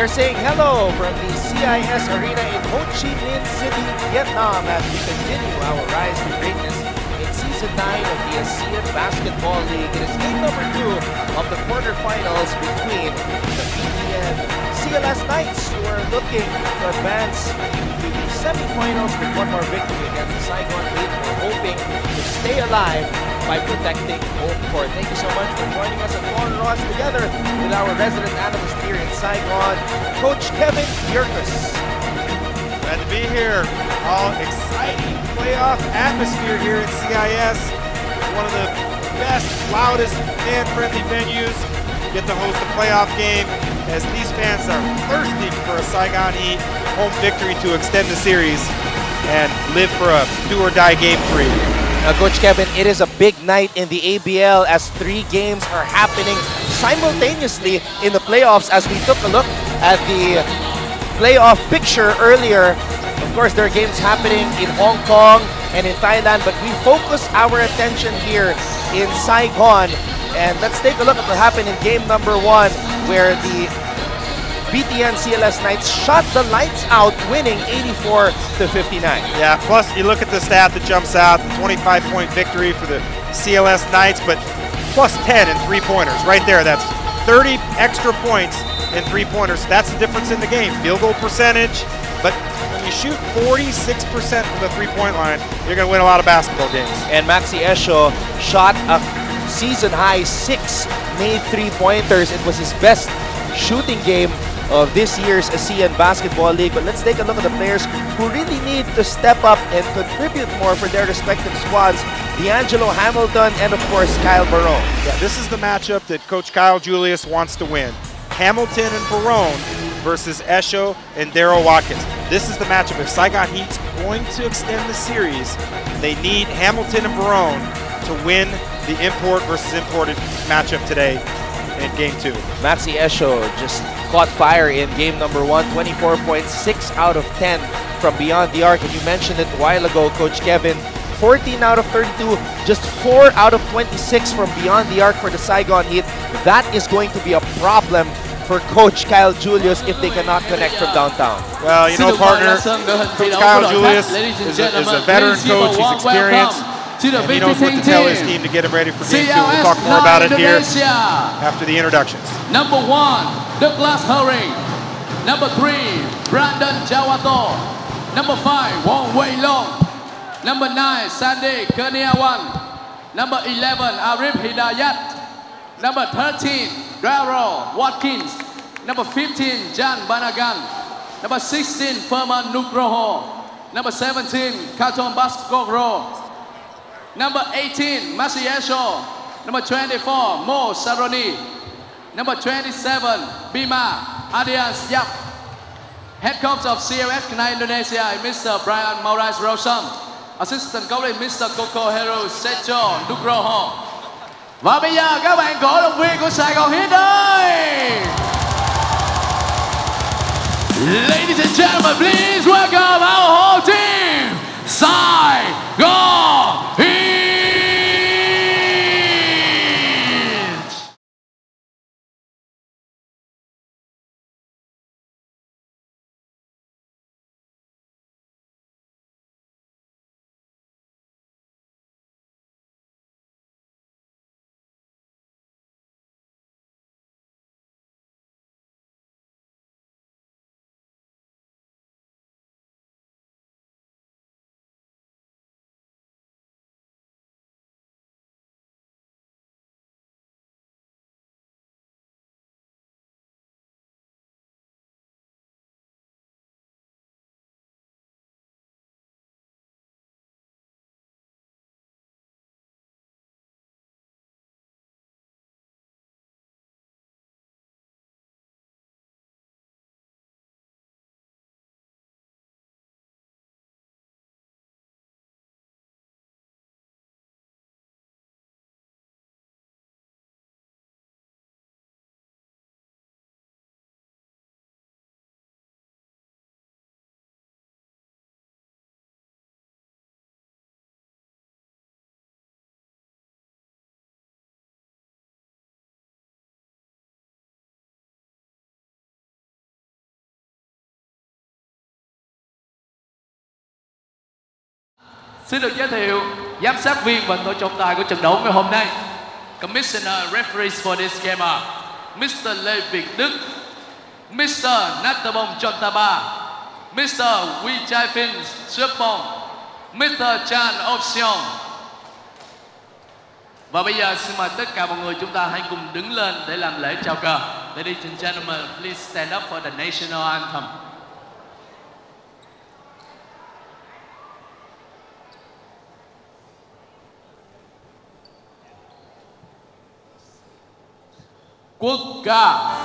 are saying hello from the CIS Arena in Ho Chi Minh City, Vietnam, as we continue our rise to greatness in Season 9 of the ASEAN Basketball League. It is game number 2 of the quarterfinals between the BTN CLS Knights, who are looking to advance to the semifinals with one more victory against the Saigon Heat. We're hoping to stay alive by protecting home court. Thank you so much for joining us at Paul Ross together with our resident analyst here in Saigon, Coach Kevin Yerkus. Glad to be here. All exciting playoff atmosphere here at CIS. One of the best, loudest, fan-friendly venues. Get to host a playoff game as these fans are thirsty for a Saigon Heat home victory to extend the series and live for a do-or-die game 3. Now, Coach Kevin, it is a big night in the ABL as 3 games are happening simultaneously in the playoffs. As we took a look at the playoff picture earlier, of course, there are games happening in Hong Kong and in Thailand, but we focus our attention here in Saigon. And let's take a look at what happened in game number 1, where the BTN CLS Knights shot the lights out, winning 84-59. Yeah, plus you look at the stat that jumps out, the 25-point victory for the CLS Knights, but plus 10 in three-pointers. Right there, that's 30 extra points in three-pointers. That's the difference in the game. Field goal percentage, but when you shoot 46% from the three-point line, you're going to win a lot of basketball games. And Maxi Esho shot a season-high 6 made three-pointers. It was his best shooting game of this year's ASEAN Basketball League. But let's take a look at the players who really need to step up and contribute more for their respective squads. D'Angelo Hamilton and, of course, Kyle Barone. Yeah, this is the matchup that Coach Kyle Julius wants to win. Hamilton and Barone versus Esho and Daryl Watkins. This is the matchup. If Saigon Heat's going to extend the series, they need Hamilton and Barone to win the import versus imported matchup today in game 2. Maxi Esho just caught fire in game number 1, 24 points, 6 out of 10 from beyond the arc. And you mentioned it a while ago, Coach Kevin, 14 out of 32, just 4 out of 26 from beyond the arc for the Saigon Heat. That is going to be a problem for Coach Kyle Julius if they cannot connect from downtown. Well, you know, partner, Coach Kyle Julius is a veteran coach. He's experienced. And he knows what to tell his team to get him ready for game 2. We'll talk more about it here after the introductions. Number 1, Douglas Herring. Number 3, Brandon Jawato. Number 5, Wong Wei Long. Number 9, Sandy Kurniawan. Number 11, Arif Hidayat. Number 13, Daryl Watkins. Number 15, Jan Banagan. Number 16, Furman Nugroho. Number 17, Katon Baskogro. Number 18, Masi Esho. Number 24, Mo Saroni. Number 27, Bima Adias Yap. Head coach of CLS Indonesia, Mr. Brian Maurice Rosam. Assistant coach Mr. Coco Hero Secho Nugroho. Và bây giờ các bạn cổ động viên của Saigon Heat ơi! Ladies and gentlemen, please welcome our whole team, Saigon Heat! Xin được giới thiệu giám sát viên và tổ trọng tài của trận đấu ngày hôm nay. Commissioner referees for this game are Mr. Lê Việt Đức, Mr. Nattabong Chontaba, Mr. Wee Chai Fin Suepong, Mr. Chan Option. Và bây giờ xin mời tất cả mọi người chúng ta hãy cùng đứng lên để làm lễ chào cờ. Ladies and gentlemen, please stand up for the national anthem. Quốc ca.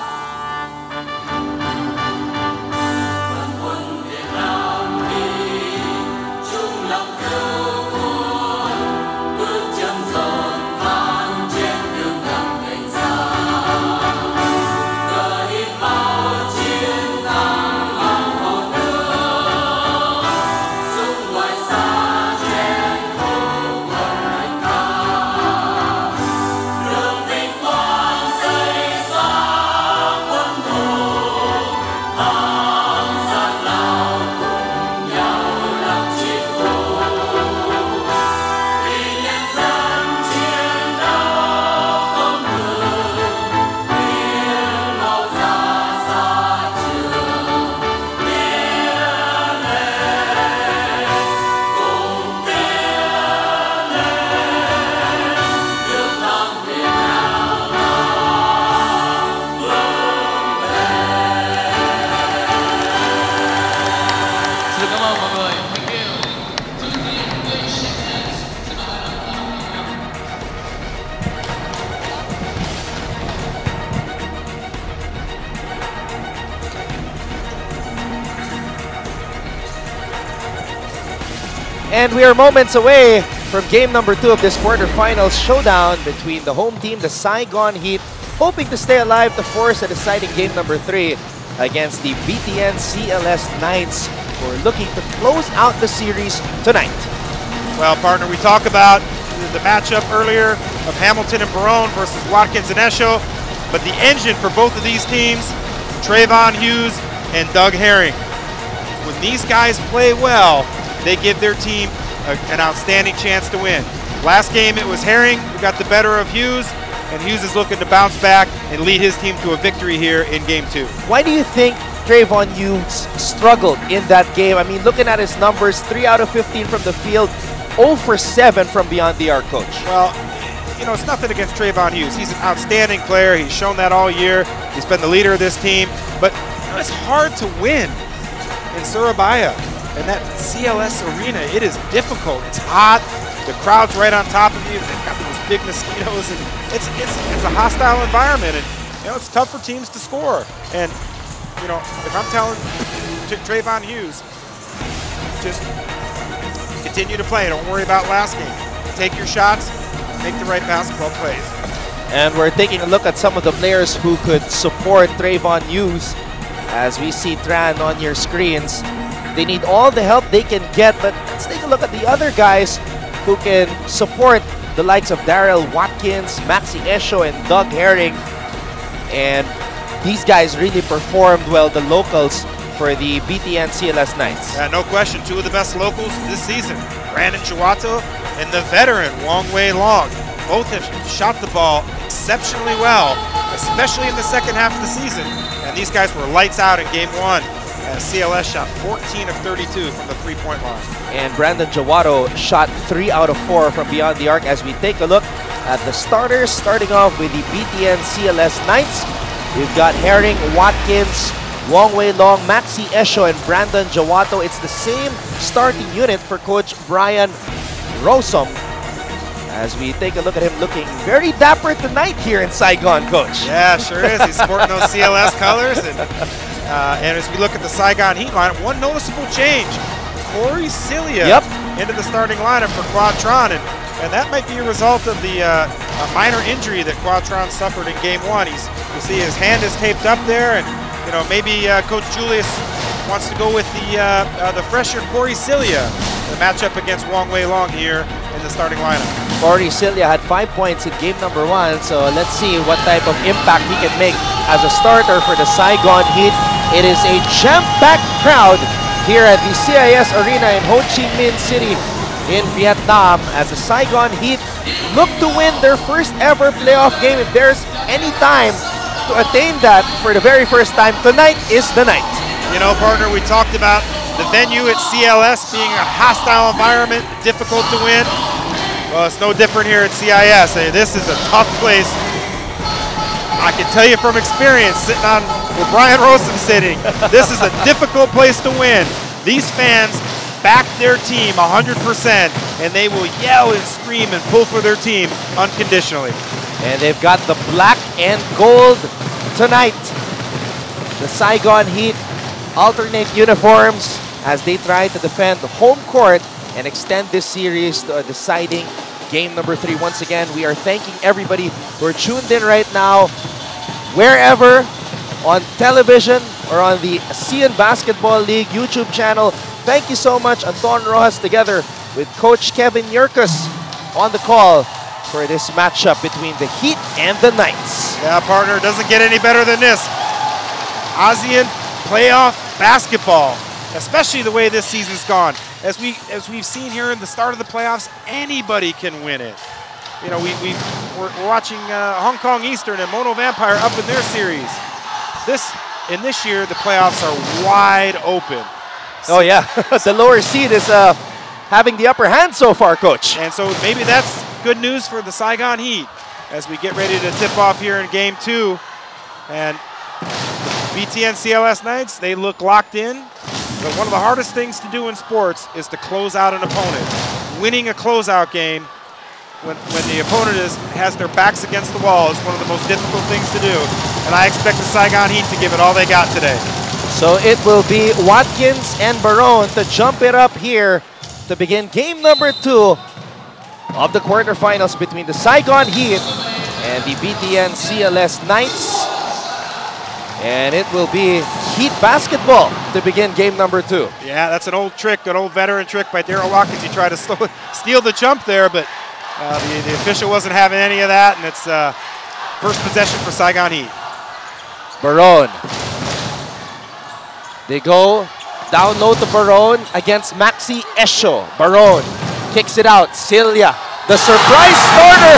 And we are moments away from game number 2 of this quarterfinals showdown between the home team, the Saigon Heat, hoping to stay alive to force a deciding game number 3 against the BTN CLS Knights, who are looking to close out the series tonight. Well, partner, we talked about the matchup earlier of Hamilton and Barone versus Watkins and Esho, but the engine for both of these teams, Trayvon Hughes and Doug Herring. When these guys play well, they give their team an outstanding chance to win. Last game, it was Herring who got the better of Hughes, and Hughes is looking to bounce back and lead his team to a victory here in game 2. Why do you think Trayvon Hughes struggled in that game? I mean, looking at his numbers, 3 out of 15 from the field, 0 for 7 from beyond the arc, coach. Well, you know, it's nothing against Trayvon Hughes. He's an outstanding player. He's shown that all year. He's been the leader of this team. But you know, it's hard to win in Surabaya. And that CLS arena, it is difficult. It's hot. The crowd's right on top of you. They've got those big mosquitoes, and it's a hostile environment. And you know, it's tough for teams to score. And you know, if I'm telling Trayvon Hughes, just continue to play. Don't worry about last game. Take your shots. Make the right basketball plays. And we're taking a look at some of the players who could support Trayvon Hughes, as we see Tran on your screens. They need all the help they can get, but let's take a look at the other guys who can support the likes of Daryl Watkins, Maxi Esho, and Doug Herring. And these guys really performed well, the locals for the BTN CLS Knights. Yeah, no question, 2 of the best locals this season, Brandon Chiwato and the veteran Wong Wei Long. Both have shot the ball exceptionally well, especially in the second half of the season. And these guys were lights out in game 1. CLS shot 14 of 32 from the three-point line. And Brandon Jawato shot 3 out of 4 from beyond the arc. As we take a look at the starters, starting off with the BTN CLS Knights, we've got Herring, Watkins, Wong Wei Long, Maxi Esho, and Brandon Jawato. It's the same starting unit for Coach Brian Rosom. As we take a look at him looking very dapper tonight here in Saigon, Coach. Yeah, sure is. He's sporting those CLS colors. And as we look at the Saigon Heat lineup, one noticeable change. Corey Cilia into the starting lineup for Quadtron. And that might be a result of the minor injury that Quadtron suffered in game 1. You see his hand is taped up there, and you know, maybe Coach Julius wants to go with the fresher Corey Cilia, the matchup against Wong Wei Long here in the starting lineup. Corey Cilia had 5 points in game number 1, so let's see what type of impact he can make as a starter for the Saigon Heat. It is a jam-packed crowd here at the CIS Arena in Ho Chi Minh City in Vietnam as the Saigon Heat look to win their first ever playoff game. If there's any time to attain that for the very first time, tonight is the night. You know, partner, we talked about the venue at CLS being a hostile environment, difficult to win. Well, it's no different here at CIS. This is a tough place. I can tell you from experience, sitting on where Brian Rosom's sitting, this is a difficult place to win. These fans back their team 100%, and they will yell and scream and pull for their team unconditionally. And they've got the black and gold tonight. The Saigon Heat alternate uniforms as they try to defend the home court and extend this series to a deciding game number 3. Once again, we are thanking everybody who are tuned in right now, wherever, on television or on the ASEAN Basketball League YouTube channel. Thank you so much, Anton Rojas, together with Coach Kevin Yerkes on the call for this matchup between the Heat and the Knights. Yeah, partner, it doesn't get any better than this. ASEAN playoff basketball, especially the way this season's gone. As we've seen here in the start of the playoffs, anybody can win it. You know, we're watching Hong Kong Eastern and Mono Vampire up in their series. In this year, the playoffs are wide open. Oh yeah, the lower seed is having the upper hand so far, Coach. And so maybe that's good news for the Saigon Heat as we get ready to tip off here in Game 2. And BTN CLS Knights, they look locked in. But one of the hardest things to do in sports is to close out an opponent. Winning a closeout game when the opponent has their backs against the wall is one of the most difficult things to do. And I expect the Saigon Heat to give it all they got today. So it will be Watkins and Barone to jump it up here to begin game number 2 of the quarterfinals between the Saigon Heat and the BTN CLS Knights. And it will be Heat basketball to begin game number 2. Yeah, that's an old trick, an old veteran trick by Daryl Watkins. He tried to steal the jump there, but the official wasn't having any of that, and it's first possession for Saigon Heat. Barone. They go down low to Barone against Maxi Esho. Barone kicks it out. Celia, the surprise starter,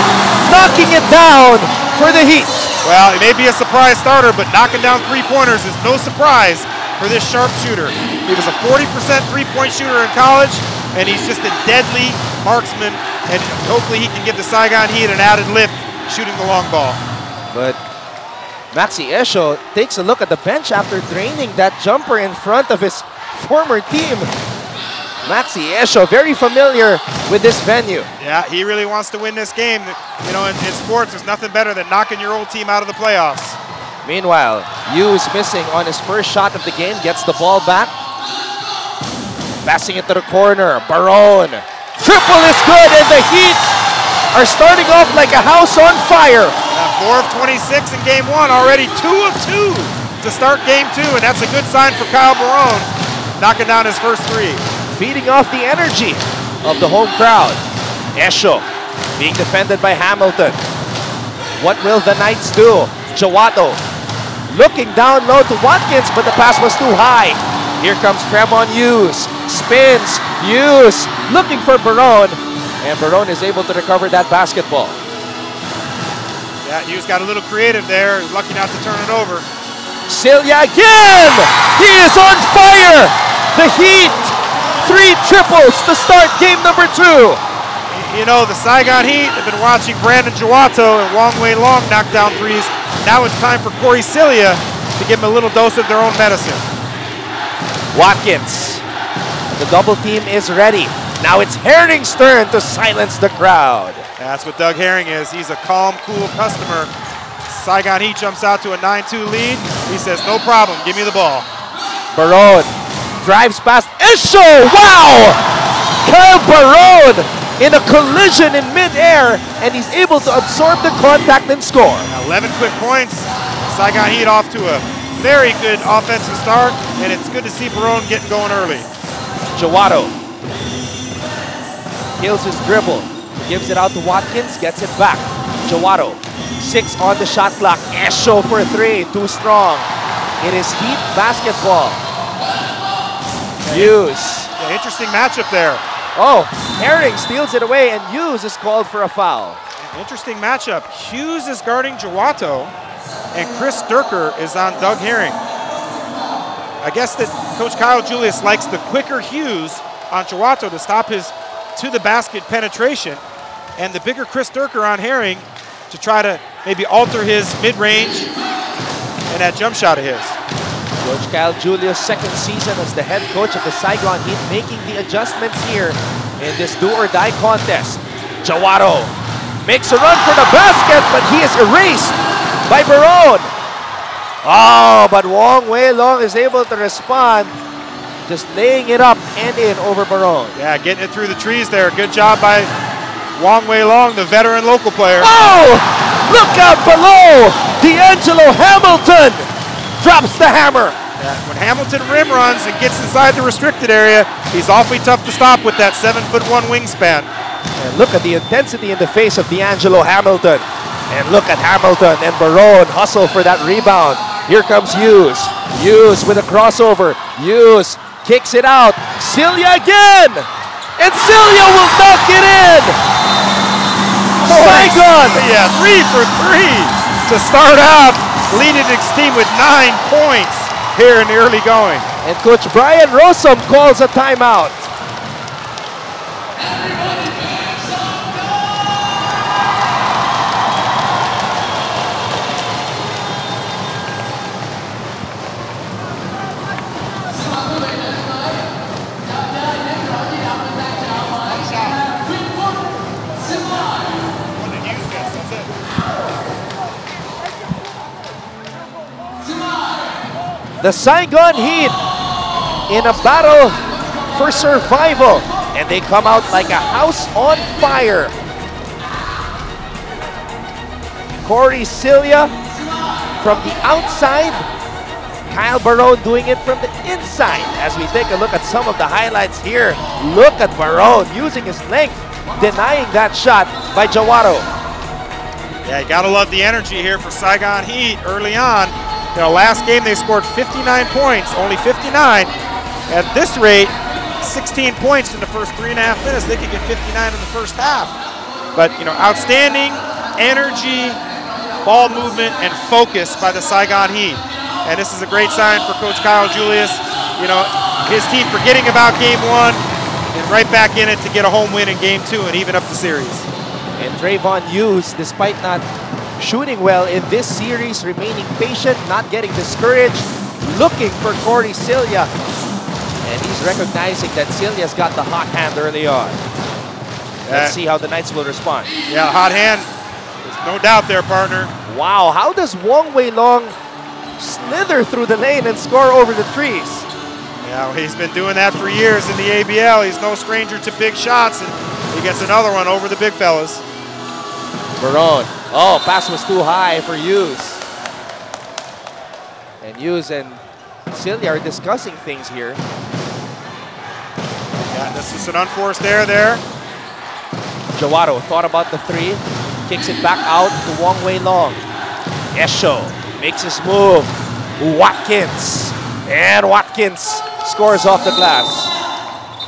knocking it down for the Heat. Well, it may be a surprise starter, but knocking down three-pointers is no surprise for this sharpshooter. He was a 40% three-point shooter in college, and he's just a deadly marksman, and hopefully he can give the Saigon Heat an added lift shooting the long ball. But Maxi Esho takes a look at the bench after draining that jumper in front of his former team. Maxi Esho, very familiar with this venue. Yeah, he really wants to win this game. You know, in sports, there's nothing better than knocking your old team out of the playoffs. Meanwhile, Yu is missing on his first shot of the game, gets the ball back. Passing it to the corner, Barone. Triple is good, and the Heat are starting off like a house on fire. 4 of 26 in game 1, already 2 of 2 to start game 2, and that's a good sign for Kyle Barone, knocking down his first 3. Feeding off the energy of the home crowd. Esho being defended by Hamilton. What will the Knights do? Jawato looking down low to Watkins, but the pass was too high. Here comes Trevon Hughes. Spins. Hughes looking for Barone, and Barone is able to recover that basketball. Yeah, Hughes got a little creative there. Lucky not to turn it over. Celia again! He is on fire! The Heat! 3 triples to start game number 2. You know, the Saigon Heat have been watching Brandon Jawato and Wong Wei Long knock down threes. Now it's time for Corey Celia to give them a little dose of their own medicine. Watkins. The double team is ready. Now it's Herring's turn to silence the crowd. That's what Doug Herring is. He's a calm, cool customer. Saigon Heat jumps out to a 9-2 lead. He says, no problem, give me the ball. Barone drives past Esho. Wow! Kyle Barone in a collision in midair, and he's able to absorb the contact and score. 11 quick points. Saigon Heat off to a very good offensive start, and it's good to see Barone getting going early. Jawato kills his dribble, gives it out to Watkins, gets it back. Jawato, 6 on the shot clock. Esho for 3, too strong. It is Heat basketball. Hughes. Yeah, interesting matchup there. Oh, Herring steals it away, and Hughes is called for a foul. Interesting matchup. Hughes is guarding Jawato, and Chris Durker is on Doug Herring. I guess that Coach Kyle Julius likes the quicker Hughes on Jawato to stop his to-the-basket penetration, and the bigger Chris Durker on Herring to try to maybe alter his mid-range and that jump shot of his. Coach Kyle Julius' second season as the head coach of the Saigon Heat, making the adjustments here in this do-or-die contest. Jawato makes a run for the basket, but he is erased by Barone. Oh, but Wong Wei Long is able to respond, just laying it up and in over Barone. Yeah, getting it through the trees there. Good job by Wong Wei Long, the veteran local player. Oh, look out below! D'Angelo Hamilton drops the hammer. Yeah, when Hamilton rim runs and gets inside the restricted area, he's awfully tough to stop with that 7'1" wingspan. And look at the intensity in the face of D'Angelo Hamilton. And look at Hamilton and Barone hustle for that rebound. Here comes Hughes. Hughes with a crossover. Hughes kicks it out. Celia again! And Celia will knock it in! Saigon! Yeah, 3 for 3 to start out, leading his team with 9 points here in the early going. And Coach Brian Rossum calls a timeout. The Saigon Heat in a battle for survival, and they come out like a house on fire. Corey Celia from the outside, Kyle Barone doing it from the inside. As we take a look at some of the highlights here, look at Barone using his length, denying that shot by Jawato. Yeah, you gotta love the energy here for Saigon Heat early on. You know, last game they scored 59 points, only 59. At this rate, 16 points in the first 3.5 minutes. They could get 59 in the first half. But, you know, outstanding energy, ball movement, and focus by the Saigon Heat. And this is a great sign for Coach Kyle Julius. You know, his team forgetting about game 1 and right back in it to get a home win in game 2 and even up the series. And Trayvon Hughes, despite not shooting well in this series, remaining patient, not getting discouraged, looking for Corey Celia. And he's recognizing that Celia's got the hot hand early on. Let's see how the Knights will respond. Yeah, hot hand. There's no doubt there, partner. Wow, how does Wong Wei Long slither through the lane and score over the trees? Yeah, well, he's been doing that for years in the ABL. He's no stranger to big shots, and he gets another one over the big fellas. Barone. Oh, pass was too high for Hughes. And Hughes and Celia are discussing things here. Yeah, this is an unforced error there. Jawato thought about the 3, kicks it back out to Wong Wei Long. Esho makes his move. Watkins. And Watkins scores off the glass.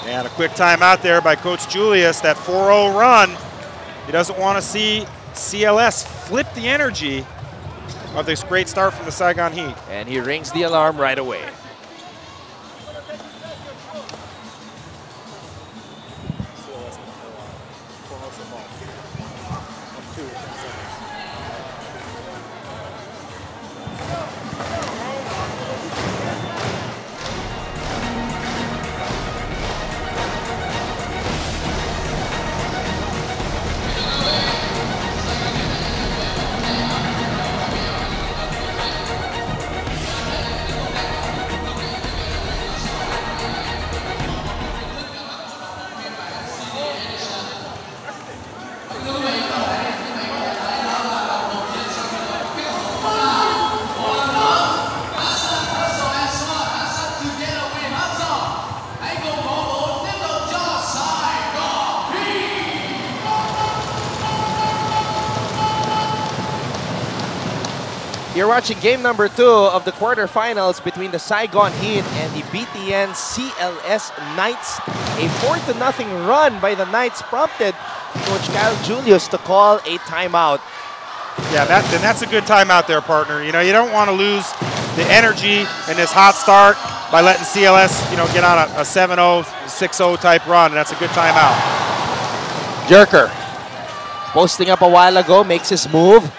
And a quick timeout there by Coach Julius. That 4-0 run. He doesn't want to see CLS flip the energy of this great start from the Saigon Heat. And he rings the alarm right away. You're watching game number 2 of the quarterfinals between the Saigon Heat and the BTN CLS Knights. A 4-0 run by the Knights prompted Coach Kyle Julius to call a timeout. Yeah, that's a good timeout there, partner. You know, you don't want to lose the energy in this hot start by letting CLS, you know, get on a 7-0, 6-0 type run. That's a good timeout. Jerker, posting up a while ago, makes his move.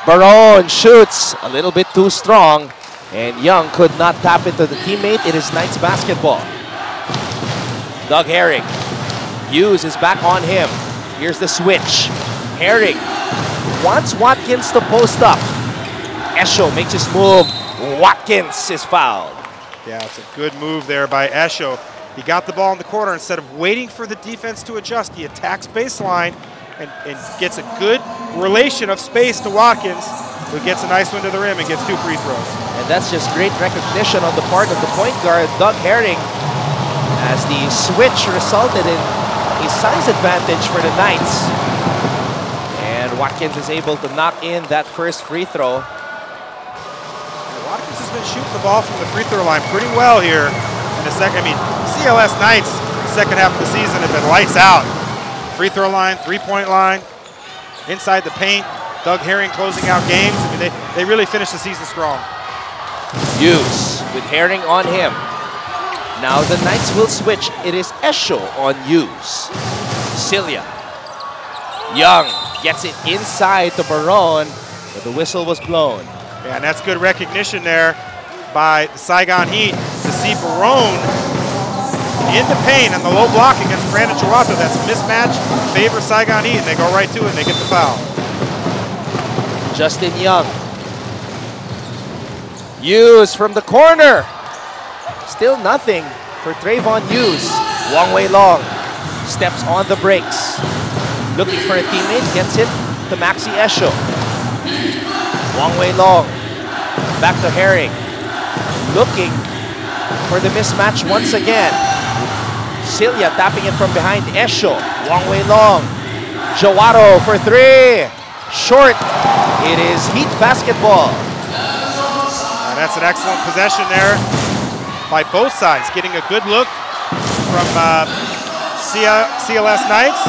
Baron shoots a little bit too strong, and Young could not tap into the teammate. It is Knights basketball. Doug Herring, Hughes is back on him. Here's the switch. Herring wants Watkins to post up. Esho makes his move. Watkins is fouled. Yeah, it's a good move there by Esho. He got the ball in the corner. Instead of waiting for the defense to adjust, he attacks baseline and gets a good relation of space to Watkins, who gets a nice one to the rim and gets 2 free throws. And that's just great recognition on the part of the point guard, Doug Herring, as the switch resulted in a size advantage for the Knights. And Watkins is able to knock in that first free throw. Watkins has been shooting the ball from the free throw line pretty well here in the second. I mean, CLS Knights, second half of the season, have been lights out. Free throw line, three-point line, inside the paint. Doug Herring closing out games. I mean, they really finished the season strong. Hughes with Herring on him. Now the Knights will switch. It is Esho on Hughes. Cilia. Young gets it inside to Baron, but the whistle was blown. Yeah, and that's good recognition there by the Saigon Heat to see Baron in the paint and the low block against Brandon Chihuahua. That's a mismatch, favors Saigon Heat, and they go right to it and they get the foul. Justin Young. Hughes from the corner. Still nothing for Trayvon Hughes. Wong Wei Long steps on the brakes. Looking for a teammate, gets it to Maxi Esho. Wong Wei Long, back to Herring. Looking for the mismatch once again. Cilia tapping it from behind Esho. Wong Wei Long. Jawaro for 3. Short. It is Heat basketball. And that's an excellent possession there by both sides. Getting a good look from CLS Knights,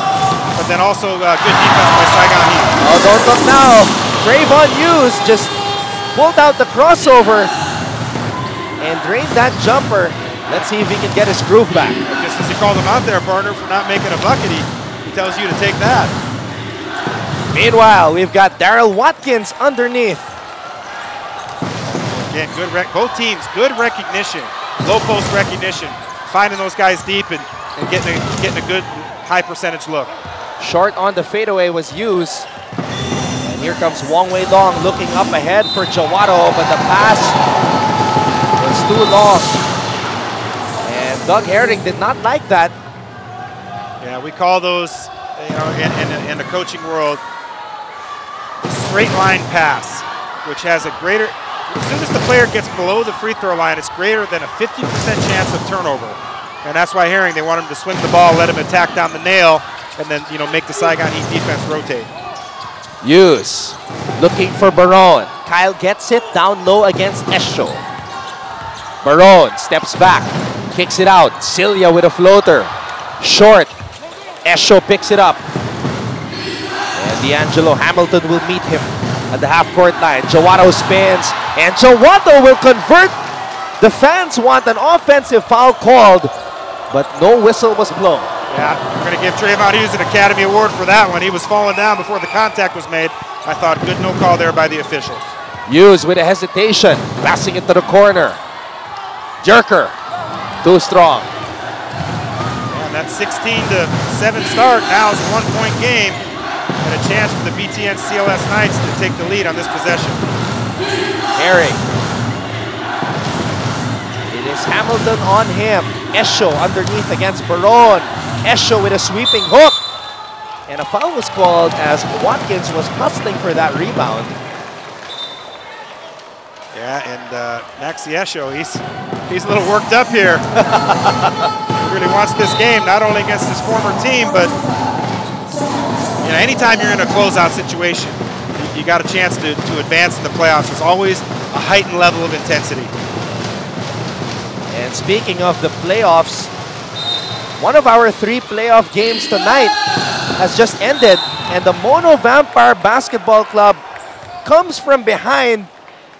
but then also good defense by Saigon Heat. Oh, don't look now. Trayvon Hughes just pulled out the crossover and drained that jumper. Let's see if he can get his groove back. Just as you called him out there, partner, for not making a bucket, he tells you to take that. Meanwhile, we've got Daryl Watkins underneath. Again, both teams, good recognition, low post recognition, finding those guys deep and getting a good high percentage look. Short on the fadeaway was Hughes. And here comes Wong Wei Long looking up ahead for Jawaro, but the pass was too long. And Doug Herring did not like that. Yeah, we call those, you know, in the coaching world, straight line pass, which has a greater, as soon as the player gets below the free throw line, it's greater than a 50% chance of turnover. And that's why Herring, they want him to swing the ball, let him attack down the nail, and then, you know, make the Saigon Heat defense rotate. Hughes looking for Baron. Kyle gets it down low against Esho. Baron steps back, kicks it out. Cilia with a floater. Short. Esho picks it up. And D'Angelo Hamilton will meet him at the half-court line. Jawado spins, and Jawado will convert. The fans want an offensive foul called, but no whistle was blown. Yeah, we're going to give Trayvon Hughes an Academy Award for that one. He was falling down before the contact was made. I thought good no call there by the officials. Hughes with a hesitation, passing it to the corner. Jerker, too strong. And that 16-7 start now is a 1-point game and a chance for the BTN CLS Knights to take the lead on this possession. Herring. It is Hamilton on him. Esho underneath against Baron. Esho with a sweeping hook. And a foul was called as Watkins was hustling for that rebound. Yeah, and Maxi Esho, he's a little worked up here. He really wants this game, not only against his former team, but you know, anytime you're in a closeout situation, you got a chance to advance in the playoffs. There's always a heightened level of intensity. And speaking of the playoffs, one of our 3 playoff games tonight has just ended, and the Mono Vampire Basketball Club comes from behind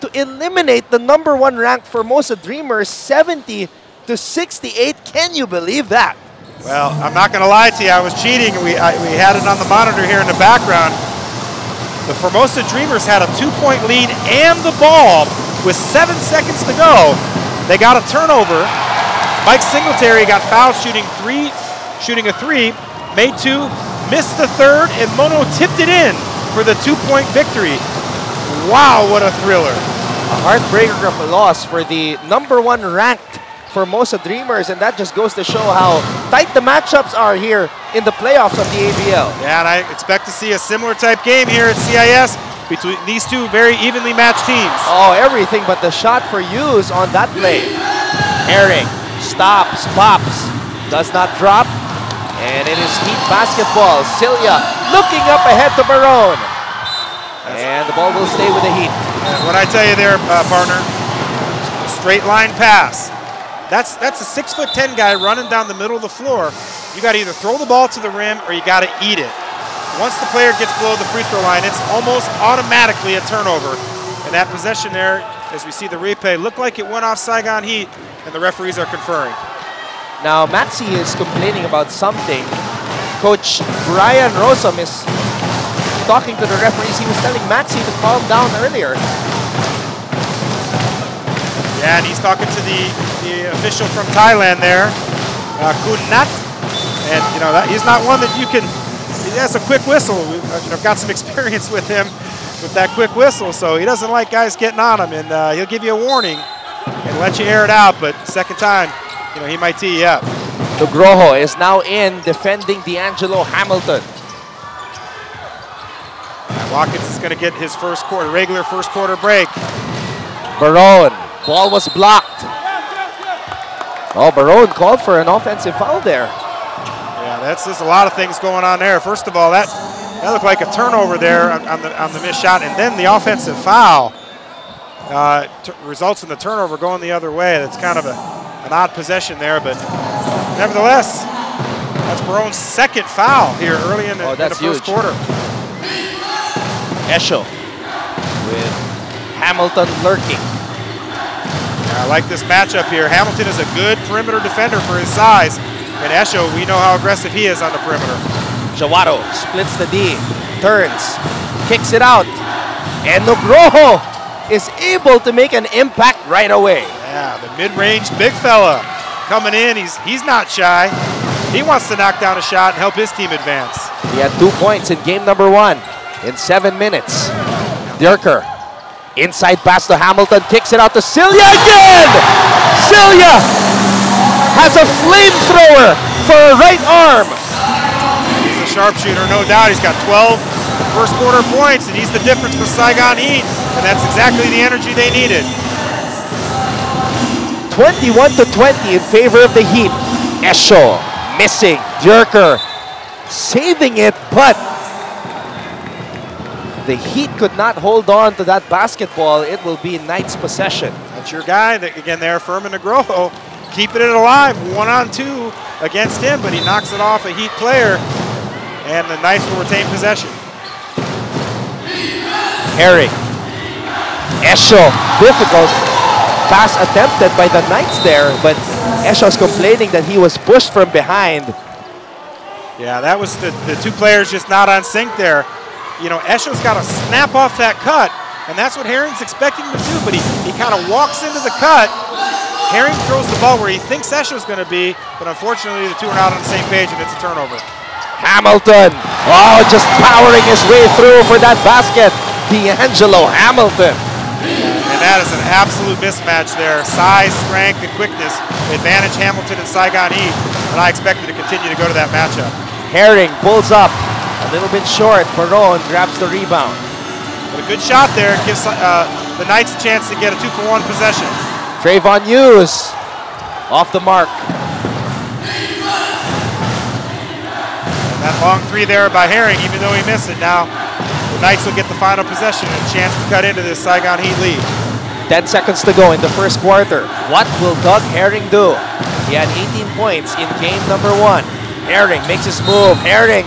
to eliminate the #1 ranked Formosa Dreamers 70-68. Can you believe that? Well, I'm not going to lie to you. I was cheating. We had it on the monitor here in the background. The Formosa Dreamers had a 2-point lead and the ball with 7 seconds to go. They got a turnover. Mike Singletary got fouled shooting a 3, made 2, missed the 3rd, and Mono tipped it in for the 2-point victory. Wow, what a thriller. A heartbreaker of a loss for the #1 ranked Formosa Dreamers, and that just goes to show how tight the matchups are here in the playoffs of the ABL. Yeah, and I expect to see a similar type game here at CIS between these two very evenly matched teams. Oh, everything but the shot for use on that play. Herring stops, pops, does not drop, and it is Heat basketball. Cilia looking up ahead to Barone, and the ball will stay with the Heat. What I tell you there, partner, straight line pass. That's a 6'10" guy running down the middle of the floor. You got to either throw the ball to the rim or you got to eat it. Once the player gets below the free throw line, it's almost automatically a turnover. And that possession there, as we see the replay, looked like it went off Saigon Heat, and the referees are conferring. Now, Maxi is complaining about something. Coach Brian Rosam is talking to the referees. He was telling Maxi to calm down earlier. Yeah, and he's talking to the official from Thailand there, Kunat. And, you know, he's not one that you can, he has a quick whistle. I've got some experience with him with that quick whistle, so he doesn't like guys getting on him, and he'll give you a warning and let you air it out, but second time, you know, he might tee you up. Nugroho is now in defending D'Angelo Hamilton. Watkins is going to get his regular first quarter break. Barone, ball was blocked. Oh, Barone called for an offensive foul there. Yeah, there's a lot of things going on there. First of all, that looked like a turnover there on the missed shot, and then the offensive foul results in the turnover going the other way. That's kind of an odd possession there, but nevertheless, that's Barone's second foul here early in the first quarter. Esho with Hamilton lurking. I like this matchup here. Hamilton is a good perimeter defender for his size, and Esho, we know how aggressive he is on the perimeter. Jawato splits the D, turns, kicks it out, and Nugroho is able to make an impact right away. Yeah, the mid-range big fella coming in. He's not shy. He wants to knock down a shot and help his team advance. He had 2 points in game #1 in 7 minutes. Dierker, inside pass to Hamilton, kicks it out to Cilia again! Cilia has a flamethrower for a right arm. He's a sharpshooter, no doubt. He's got 12 first quarter points, and he's the difference for Saigon Heat, and that's exactly the energy they needed. 21-20 in favor of the Heat. Esho missing, Dierker saving it, but the Heat could not hold on to that basketball. It will be Knight's possession. That's your guy, again there, Furman Nugroho, keeping it alive, 1-on-2 against him, but he knocks it off a Heat player, and the Knights will retain possession. Herring, Esho, difficult pass attempted by the Knights there, but Esho's complaining that he was pushed from behind. Yeah, that was the two players just not on sync there. You know, Esho's got to snap off that cut, and that's what Herring's expecting him to do, but he kind of walks into the cut. Herring throws the ball where he thinks Esho's going to be, but unfortunately the two are not on the same page, and it's a turnover. Hamilton, oh, just powering his way through for that basket. D'Angelo Hamilton. And that is an absolute mismatch there. Size, strength, and quickness advantage Hamilton and Saigon Heat, and I expect it to continue to go to that matchup. Herring pulls up. A little bit short, Barone grabs the rebound. But a good shot there gives the Knights a chance to get a 2-for-1 possession. Trayvon Hughes off the mark. And that long three there by Herring, even though he missed it now. Knights will get the final possession and a chance to cut into this Saigon Heat lead. 10 seconds to go in the first quarter. What will Doug Herring do? He had 18 points in game number 1. Herring makes his move. Herring.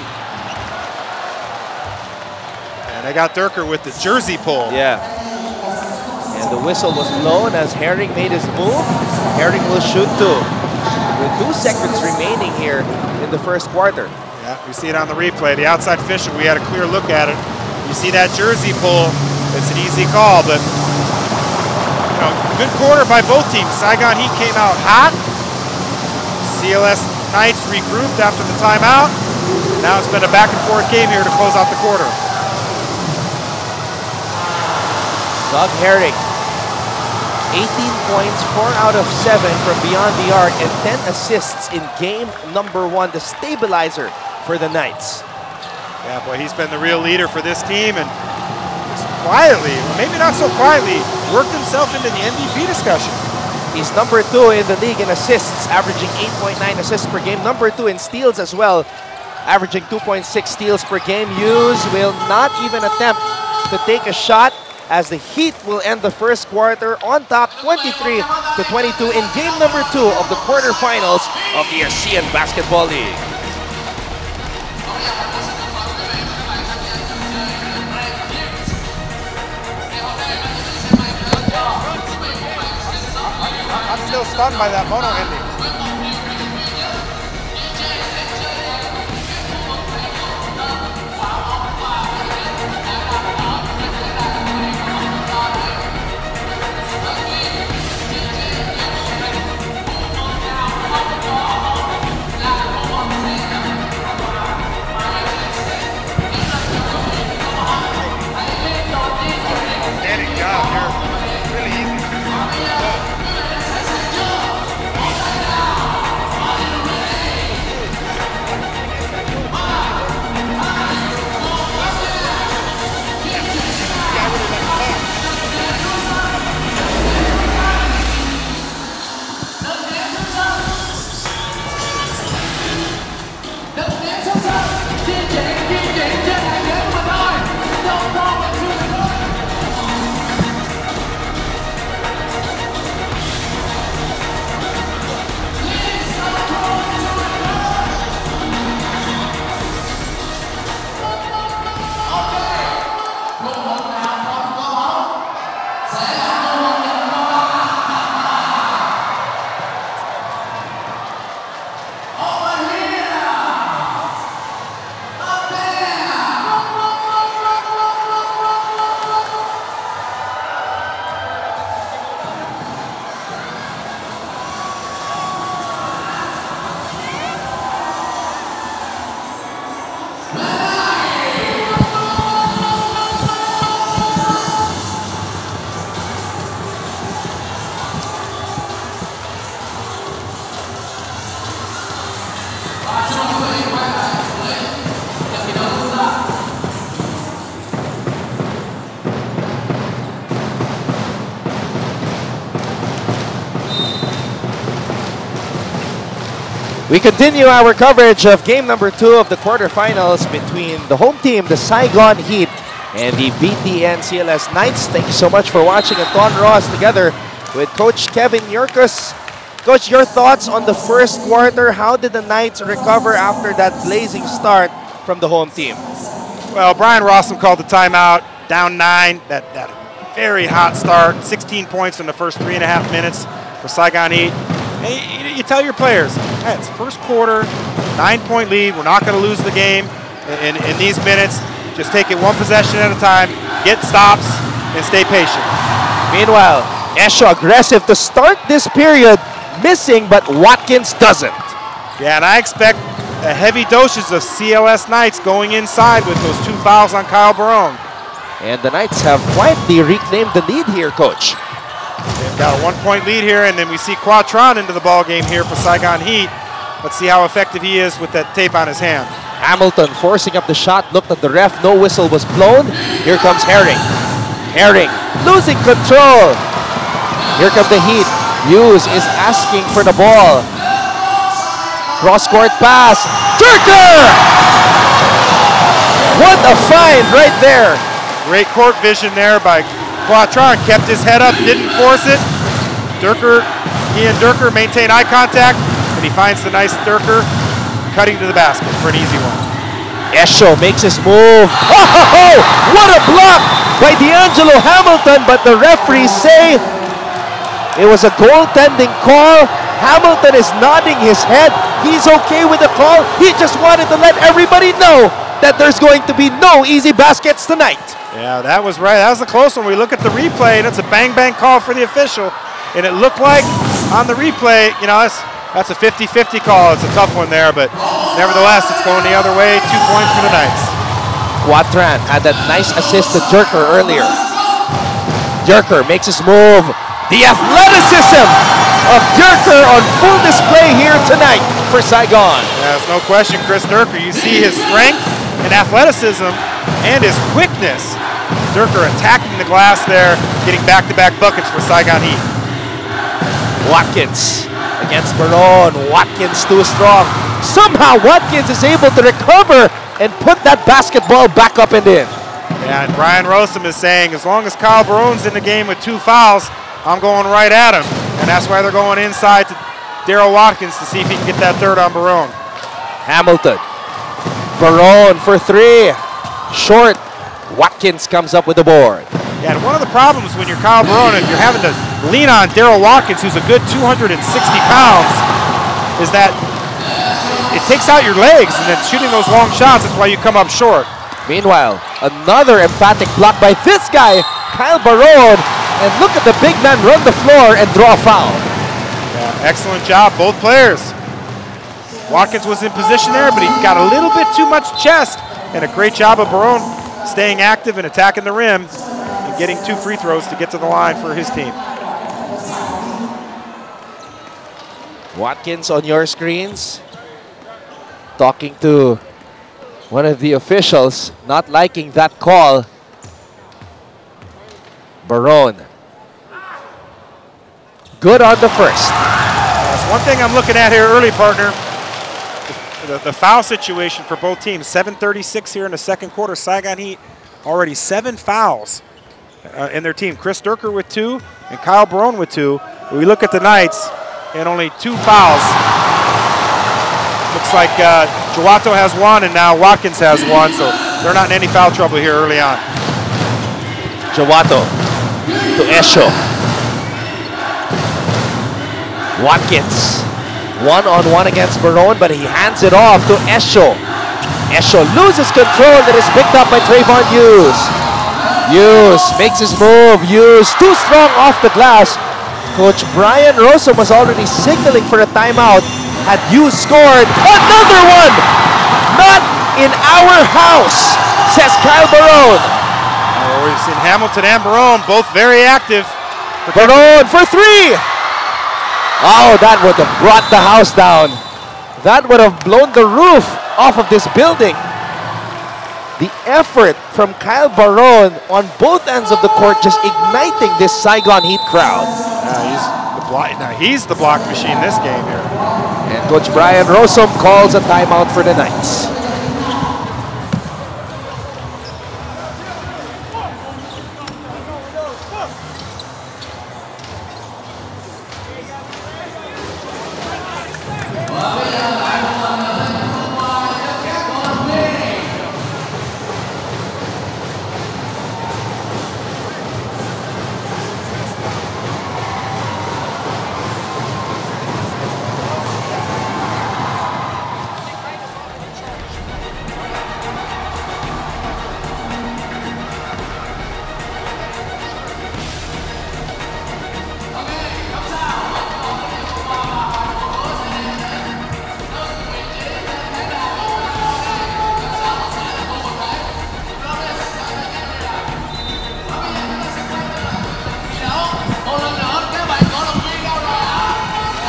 And they got Durker with the jersey pull. Yeah. And the whistle was blown as Herring made his move. Herring will shoot 2. With 2 seconds remaining here in the first quarter. Yeah, we see it on the replay. The outside official, we had a clear look at it. You see that jersey pull. It's an easy call, but you know, good quarter by both teams. Saigon Heat came out hot. CLS Knights regrouped after the timeout. Now it's been a back and forth game here to close out the quarter. Doug Herring, 18 points, 4 out of 7 from beyond the arc, and 10 assists in game number 1, the stabilizer for the Knights. Yeah, boy, he's been the real leader for this team, and quietly, or maybe not so quietly, worked himself into the MVP discussion. He's number 2 in the league in assists, averaging 8.9 assists per game. Number 2 in steals as well, averaging 2.6 steals per game. Hughes will not even attempt to take a shot as the Heat will end the first quarter on top 23-22 in game number 2 of the quarterfinals of the ASEAN Basketball League. I'm still stunned by that mono ending. Outstanding job here. Really easy. We continue our coverage of game number 2 of the quarterfinals between the home team, the Saigon Heat, and the BTN CLS Knights. Thank you so much for watching. And Don Ross together with Coach Kevin Yurkus. Coach, your thoughts on the first quarter? How did the Knights recover after that blazing start from the home team? Well, Brian Rossum called the timeout, down 9. That very hot start, 16 points in the first 3.5 minutes for Saigon Heat. Hey, you tell your players, hey, it's first quarter, 9-point lead. We're not going to lose the game in these minutes. Just take it one possession at a time, get stops, and stay patient. Meanwhile, Esho aggressive to start this period, missing, but Watkins doesn't. Yeah, and I expect a heavy dosage of CLS Knights going inside with those 2 fouls on Kyle Barone. And the Knights have quietly reclaimed the lead here, Coach. They've got a 1-point lead here, and then we see Quatron into the ball game here for Saigon Heat. Let's see how effective he is with that tape on his hand. Hamilton forcing up the shot, looked at the ref, no whistle was blown. Here comes Herring. Herring losing control. Here come the Heat. Hughes is asking for the ball. Cross-court pass. Turker! What a find right there. Great court vision there by Quatron. Kept his head up, didn't force it. He and Durker maintain eye contact, and he finds the nice Durker cutting to the basket for an easy one. Esho makes his move. Oh, what a block by D'Angelo Hamilton, but the referees say it was a goaltending call. Hamilton is nodding his head. He's okay with the call. He just wanted to let everybody know that there's going to be no easy baskets tonight. Yeah, that was right. That was a close one. We look at the replay, and it's a bang-bang call for the official. And it looked like on the replay, you know, that's a 50-50 call. It's a tough one there, but nevertheless, it's going the other way. 2 points for the Knights. Quatran had that nice assist to Jerker earlier. Jerker makes his move. The athleticism of Jerker on full display here tonight for Saigon. Yeah, there's no question, Chris Durker. You see his strength and athleticism and his quickness. Durker attacking the glass there, getting back-to-back buckets for Saigon Heat. Watkins against Baron. Watkins too strong. Somehow Watkins is able to recover and put that basketball back up and in. Yeah, and Brian Rosem is saying, as long as Kyle Baron's in the game with 2 fouls, I'm going right at him. And that's why they're going inside to Daryl Watkins to see if he can get that third on Baron. Hamilton. Baron for 3. Short. Watkins comes up with the board. Yeah, and one of the problems when you're Kyle Baron, if you're having to lean on Daryl Watkins, who's a good 260 pounds, is that it takes out your legs, and then shooting those long shots is why you come up short. Meanwhile, another emphatic block by this guy, Kyle Baron. And look at the big man run the floor and draw a foul. Yeah, excellent job, both players. Watkins was in position there, but he got a little bit too much chest. And a great job of Baron staying active and attacking the rim and getting 2 free throws to get to the line for his team. Watkins on your screens, talking to one of the officials, not liking that call. Baron. Good on the first. That's one thing I'm looking at here early, partner. The foul situation for both teams. 7:36 here in the second quarter. Saigon Heat already 7 fouls in their team. Chris Durker with 2 and Kyle Baron with 2. We look at the Knights and only 2 fouls. Looks like Joato has 1 and now Watkins has 1, so they're not in any foul trouble here early on. Joato to Esho. Watkins, 1-on-1 against Baron, but he hands it off to Esho. Esho loses control, that is picked up by Trayvon Hughes. Hughes makes his move. Hughes too strong off the glass. Coach Brian Rosem was already signaling for a timeout. Had Hughes scored, another one! Not in our house, says Kyle Baron. We've seen Hamilton and Baron both very active. Baron for 3! Oh, that would have brought the house down. That would have blown the roof off of this building. The effort from Kyle Baron on both ends of the court, just igniting this Saigon Heat crowd. He's the block machine this game here. And Coach Brian Rosem calls a timeout for the Knights.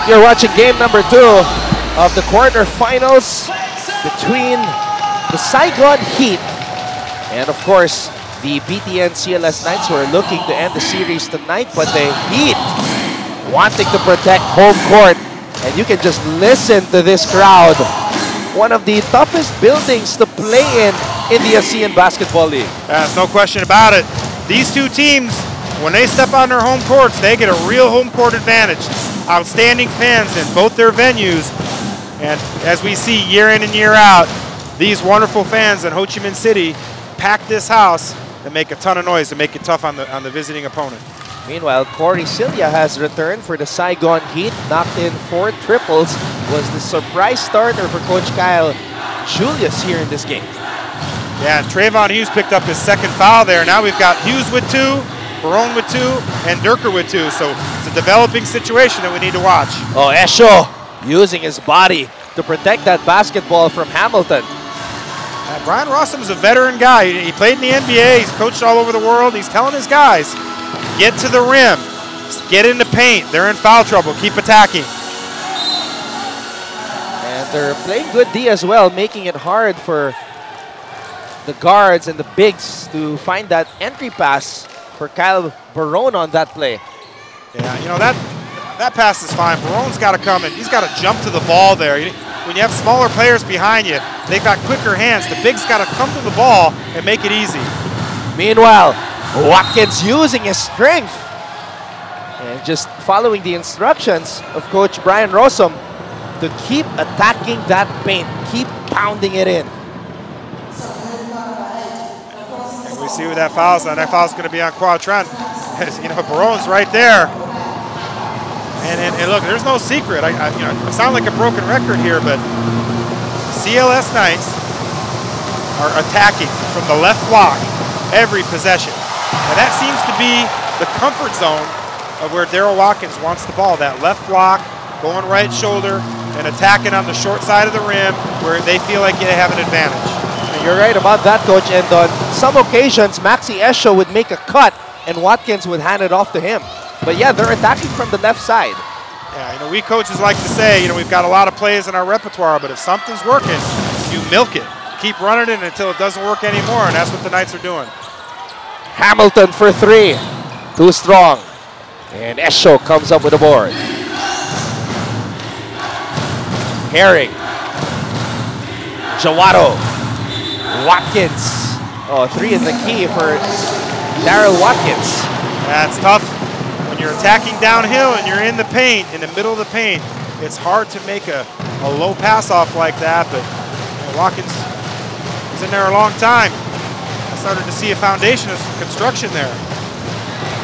You're watching game number 2 of the quarterfinals between the Saigon Heat and, of course, the BTN CLS Knights, who are looking to end the series tonight, but the Heat wanting to protect home court. And you can just listen to this crowd. One of the toughest buildings to play in in the ASEAN Basketball League. There's no question about it. These two teams, when they step on their home courts, they get a real home court advantage. Outstanding fans in both their venues. And as we see year in and year out, these wonderful fans in Ho Chi Minh City pack this house and make a ton of noise to make it tough on the visiting opponent. Meanwhile, Corey Cilia has returned for the Saigon Heat, knocked in 4 triples, was the surprise starter for Coach Kyle Julius here in this game. Yeah, and Trayvon Hughes picked up his 2nd foul there. Now we've got Hughes with 2, Barone with 2, and Durker with 2. So it's a developing situation that we need to watch. Oh, Esho using his body to protect that basketball from Hamilton. Brian Rossum is a veteran guy. He played in the NBA. He's coached all over the world. He's telling his guys, get to the rim, get in the paint. They're in foul trouble. Keep attacking. And they're playing good D as well, making it hard for the guards and the bigs to find that entry pass for Kyle Barone on that play. Yeah, you know, that pass is fine. Barone's got to come in. He's got to jump to the ball there. When you have smaller players behind you, they've got quicker hands. The big's got to come to the ball and make it easy. Meanwhile, Watkins using his strength and just following the instructions of Coach Brian Rossum to keep attacking that paint, keep pounding it in. And we see who that foul's on. That foul's going to be on Quatran. You know, Barone's right there. And look, there's no secret. I sound like a broken record here, but CLS Knights are attacking from the left block every possession. And that seems to be the comfort zone of where Daryl Watkins wants the ball. That left block, going right shoulder, and attacking on the short side of the rim where they feel like they have an advantage. And you're right about that, Coach. And on some occasions, Maxi Esho would make a cut and Watkins would hand it off to him. But yeah, they're attacking from the left side. Yeah, you know, we coaches like to say, you know, we've got a lot of plays in our repertoire, but if something's working, you milk it. Keep running it until it doesn't work anymore, and that's what the Knights are doing. Hamilton for 3. Too strong. And Esho comes up with a board. Herring. Jawato. Watkins. Oh, 3 is the key for Daryl Watkins. That's tough. When you're attacking downhill and you're in the paint, in the middle of the paint, it's hard to make a low pass off like that, but you know, Watkins was in there a long time. I started to see a foundation of construction there.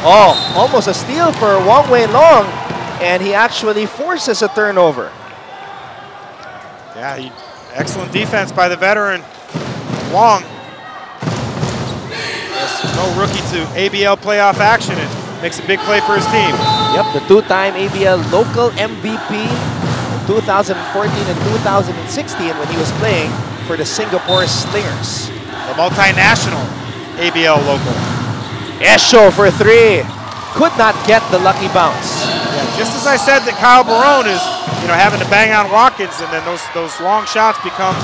Oh, almost a steal for Wong Wei Long, and he actually forces a turnover. Yeah, excellent defense by the veteran, Wong. There's no rookie to ABL playoff action. Makes a big play for his team. Yep, the 2-time ABL local MVP in 2014 and 2016 when he was playing for the Singapore Slingers. The multinational ABL local. Esho for 3. Could not get the lucky bounce. Yeah, just as I said that Kyle Barone is, you know, having to bang on Watkins, and then those long shots become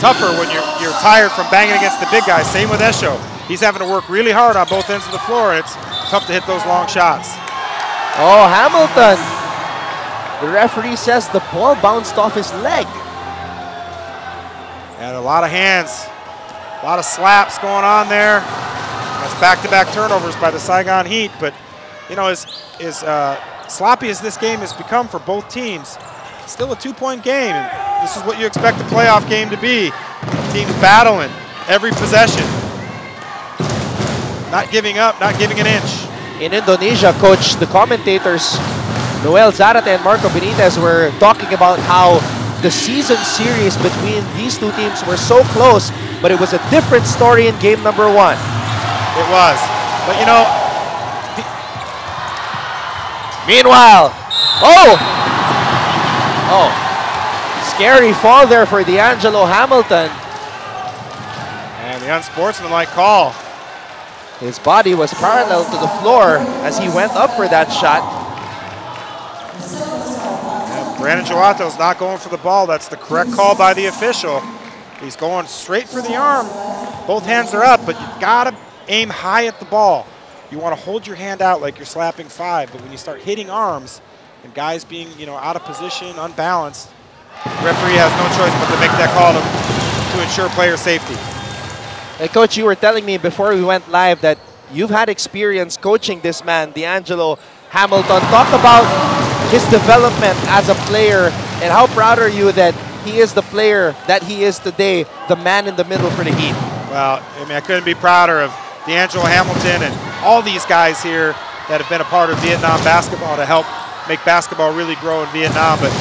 tougher when you're tired from banging against the big guys. Same with Esho. He's having to work really hard on both ends of the floor, and it's tough to hit those long shots. Oh, Hamilton. The referee says the ball bounced off his leg. And a lot of hands, a lot of slaps going on there. That's back-to-back turnovers by the Saigon Heat, but you know, as sloppy as this game has become for both teams, it's still a 2-point game, and this is what you expect a playoff game to be. Teams battling every possession. Not giving up, not giving an inch. In Indonesia, Coach, the commentators, Noel Zarate and Marco Benitez, were talking about how the season series between these two teams were so close, but it was a different story in game number 1. It was. But you know... Meanwhile, scary fall there for D'Angelo Hamilton. And the unsportsmanlike call. His body was parallel to the floor as he went up for that shot. And Brandon Joato's not going for the ball. That's the correct call by the official. He's going straight for the arm. Both hands are up, but you've got to aim high at the ball. You want to hold your hand out like you're slapping 5, but when you start hitting arms and guys being, you know, out of position, unbalanced, the referee has no choice but to make that call to ensure player safety. Hey, Coach, you were telling me before we went live that you've had experience coaching this man, D'Angelo Hamilton. Talk about his development as a player and how proud are you that he is the player that he is today, the man in the middle for the Heat. Well, I mean, I couldn't be prouder of D'Angelo Hamilton and all these guys here that have been a part of Vietnam basketball to help make basketball really grow in Vietnam. But,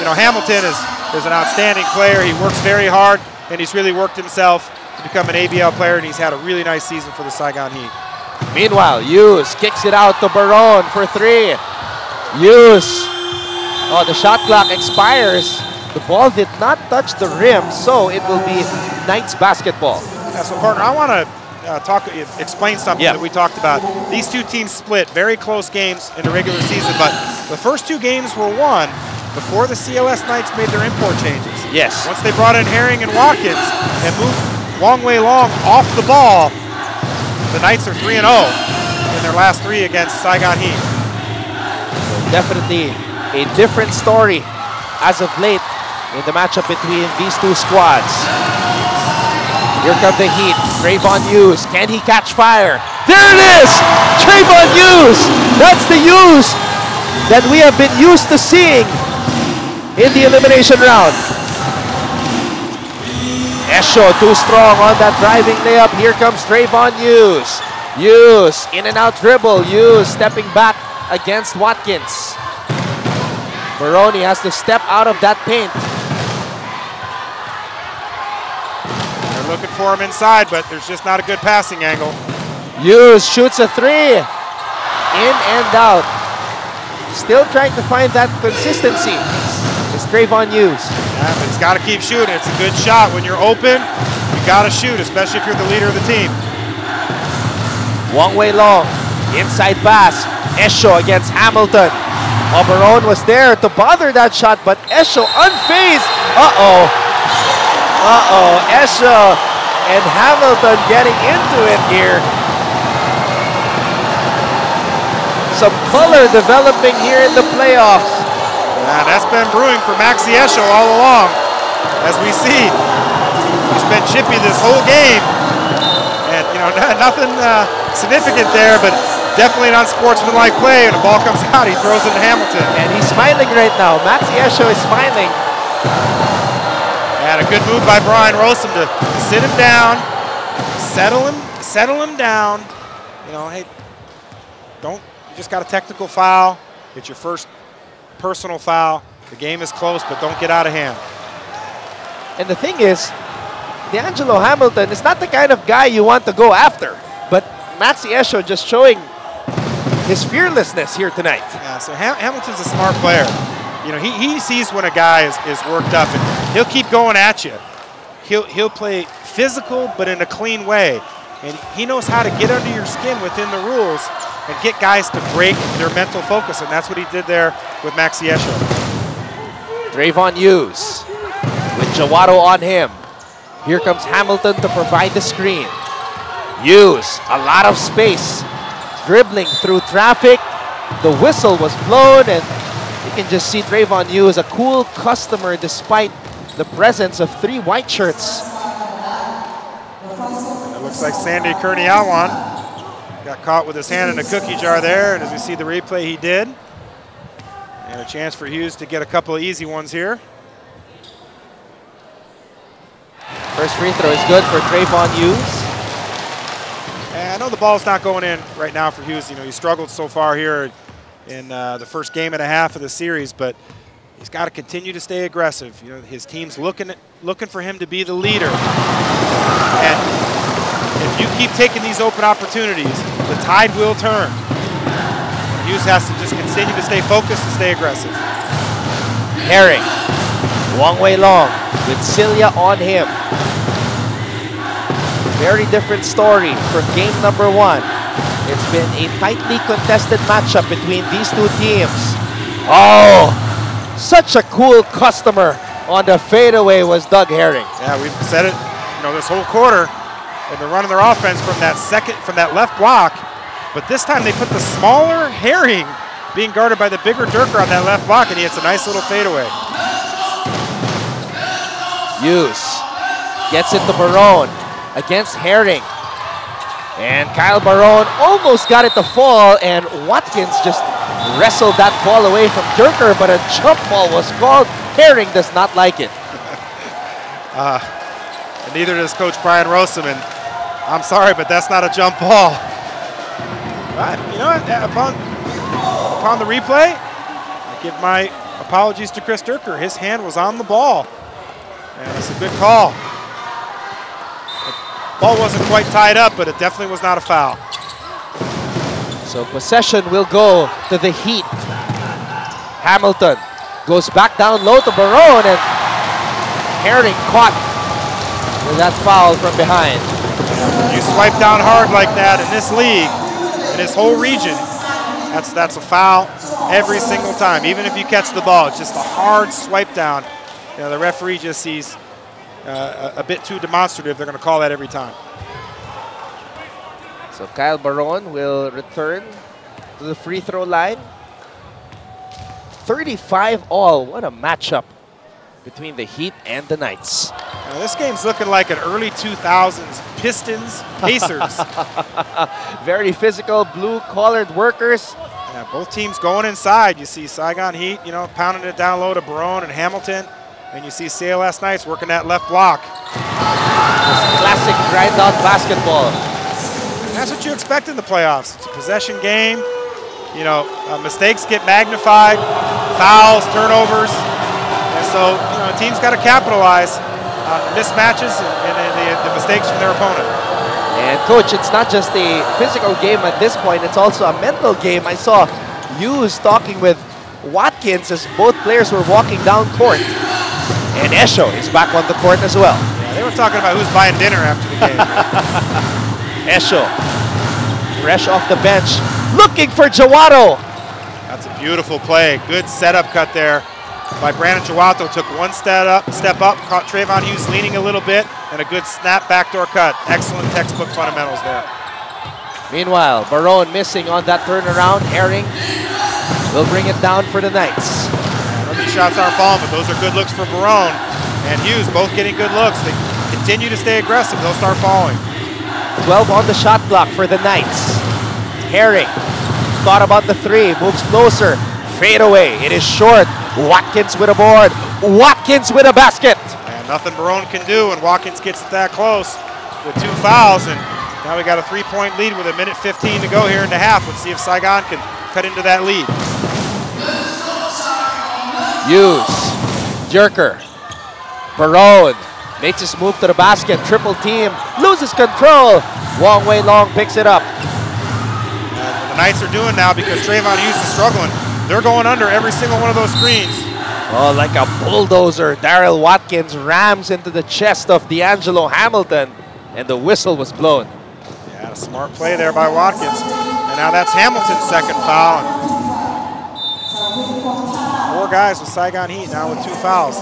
you know, Hamilton is an outstanding player. He works very hard, and he's really worked himself to become an ABL player, and he's had a really nice season for the Saigon Heat. Meanwhile, Hughes kicks it out to Baron for three. Hughes. Oh, the shot clock expires. The ball did not touch the rim, so it will be Knights basketball. Yeah, so partner, I want to explain something that we talked about. These two teams split very close games in the regular season, but the first two games were won before the CLS Knights made their import changes. Yes. Once they brought in Herring and Watkins and moved Long Way Long off the ball, the Knights are 3-0 in their last three against Saigon Heat. So definitely a different story as of late in the matchup between these two squads. Here come the Heat. Trayvon Hughes. Can he catch fire? There it is! Trayvon Hughes! That's the Hughes that we have been used to seeing in the elimination round. Esho too strong on that driving layup. Here comes Trayvon Hughes. Hughes in and out dribble. Hughes stepping back against Watkins. Baroni has to step out of that paint. They're looking for him inside, but there's just not a good passing angle. Hughes shoots a three. In and out. Still trying to find that consistency. It's Trayvon Hughes. Yeah, but he's got to keep shooting. It's a good shot. When you're open, you got to shoot, especially if you're the leader of the team. Wong Wei Long. Inside pass. Esho against Hamilton. Oberon was there to bother that shot, but Esho unfazed. Uh-oh. Uh-oh. Esho and Hamilton getting into it here. Some color developing here in the playoffs. And that's been brewing for Maxi Esho all along. As we see, he's been chippy this whole game. And, you know, nothing significant there, but definitely an unsportsmanlike play. And the ball comes out, he throws it to Hamilton. And he's smiling right now. Maxi Esho is smiling. And a good move by Brian Rosem to sit him down, settle him down. You know, hey, you just got a technical foul. It's your first personal foul. The game is close, but don't get out of hand. And the thing is, D'Angelo Hamilton is not the kind of guy you want to go after. But Maxi Esho just showing his fearlessness here tonight. Yeah, so Hamilton's a smart player. You know, he sees when a guy is worked up, and he'll keep going at you. He'll play physical, but in a clean way. And he knows how to get under your skin within the rules and get guys to break their mental focus, and that's what he did there with Maxi Esho. Trayvon Hughes with Jawato on him. Here comes Hamilton to provide the screen. Hughes, a lot of space, dribbling through traffic. The whistle was blown, and you can just see Trayvon Hughes, a cool customer despite the presence of three white shirts. It looks like Sandy Kurniawan got caught with his hand in a cookie jar there, and as we see the replay, he did. And a chance for Hughes to get a couple of easy ones here. First free throw is good for Trayvon Hughes. And I know the ball's not going in right now for Hughes. You know, he struggled so far here in the first game and a half of the series, but he's got to continue to stay aggressive. You know, his team's looking for him to be the leader. And if you keep taking these open opportunities, the tide will turn. Hughes has to just continue to stay focused and stay aggressive. Herring, Wong Wei Long with Celia on him. Very different story from game number one. It's been a tightly contested matchup between these two teams. Oh, such a cool customer on the fadeaway was Doug Herring. Yeah, we've said it, you know, this whole quarter. They've been running their offense from that left block, but this time they put the smaller Herring being guarded by the bigger Durker on that left block, and he hits a nice little fadeaway. Hughes gets it to Barone. against Herring. And Kyle Barone almost got it to fall, and Watkins just wrestled that ball away from Jerker, but a jump ball was called. Herring does not like it. And neither does Coach Brian Roseman. I'm sorry, but that's not a jump ball. You know what? Upon the replay, I give my apologies to Chris Jerker. His hand was on the ball, and it's a good call. The ball wasn't quite tied up, but it definitely was not a foul. So possession will go to the Heat. Hamilton goes back down low to Barone, and Herring caught with that foul from behind. You swipe down hard like that in this league, in this whole region, that's a foul every single time. Even if you catch the ball, it's just a hard swipe down. You know, the referee just sees a bit too demonstrative. They're going to call that every time. So Kyle Barone will return to the free throw line. 35 all. What a matchup between the Heat and the Knights. Now this game's looking like an early 2000s Pistons Pacers. Very physical, blue-collared workers. Yeah, both teams going inside. You see Saigon Heat, you know, pounding it down low to Barone and Hamilton. And you see CLS Knights working that left block. This classic grind-out basketball. And that's what you expect in the playoffs. It's a possession game. You know, mistakes get magnified, fouls, turnovers. And so, you know, teams got to capitalize on mismatches and the mistakes from their opponent. And Coach, it's not just a physical game at this point, it's also a mental game. I saw Hughes talking with Watkins as both players were walking down court. And Esho is back on the court as well. Yeah, they were talking about who's buying dinner after the game. Esho, fresh off the bench, looking for Jawato. That's a beautiful play. Good setup cut there by Brandon Jawato. Took one step up, caught Trayvon Hughes leaning a little bit, and a good snap backdoor cut. Excellent textbook fundamentals there. Meanwhile, Barone missing on that turnaround. Herring will bring it down for the Knights. These shots aren't falling, but those are good looks for Barone and Hughes, both getting good looks. They continue to stay aggressive, they'll start falling. 12 on the shot clock for the Knights. Herring thought about the three, moves closer, fade away. It is short. Watkins with a board. Watkins with a basket. And nothing Barone can do when Watkins gets that close with 2 fouls. And now we got a 3-point lead with 1:15 to go here in the half. Let's see if Saigon can cut into that lead. Hughes, Jerker, Barone makes his move to the basket, triple team, loses control. Wong Wei Long picks it up. And what the Knights are doing now, because Trayvon Hughes is struggling, they're going under every single one of those screens. Oh, like a bulldozer, Daryl Watkins rams into the chest of D'Angelo Hamilton, and the whistle was blown. Yeah, a smart play there by Watkins. And now that's Hamilton's second foul. 4 guys with Saigon Heat now with 2 fouls.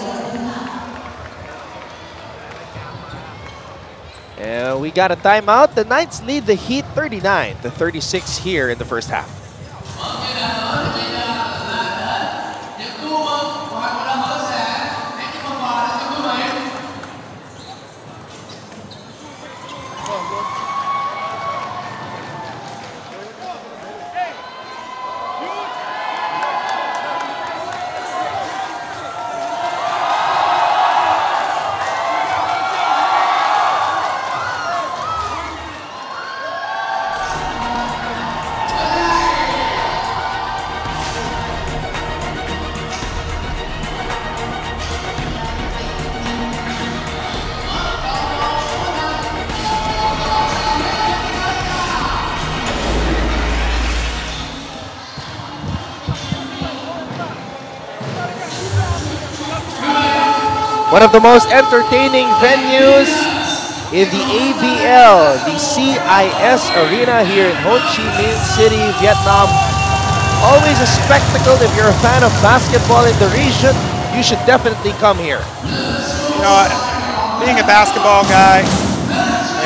And we got a timeout. The Knights lead the Heat 39-36 here in the first half. One of the most entertaining venues in the ABL, the CIS Arena here in Ho Chi Minh City, Vietnam. Always a spectacle. If you're a fan of basketball in the region, you should definitely come here. You know, being a basketball guy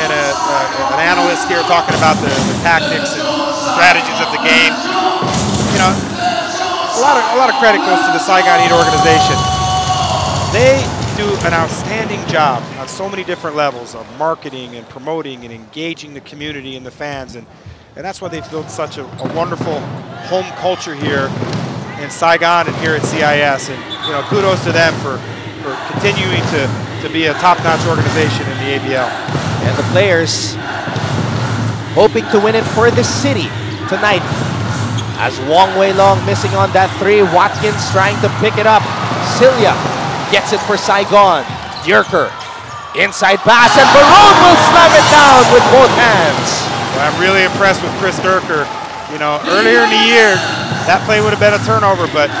and an analyst here talking about the tactics and strategies of the game, you know, a lot of credit goes to the Saigon Heat organization. They do an outstanding job on so many different levels of marketing and promoting and engaging the community and the fans, and that's why they've built such a wonderful home culture here in Saigon and here at CIS. And kudos to them for continuing to be a top-notch organization in the ABL. And the players hoping to win it for the city tonight. As Wong Wei Long missing on that three, Watkins trying to pick it up. Cilia gets it for Saigon. Dierker, inside pass, and Barone will slam it down with both hands. Well, I'm really impressed with Chris Dierker. Earlier in the year, that play would have been a turnover, but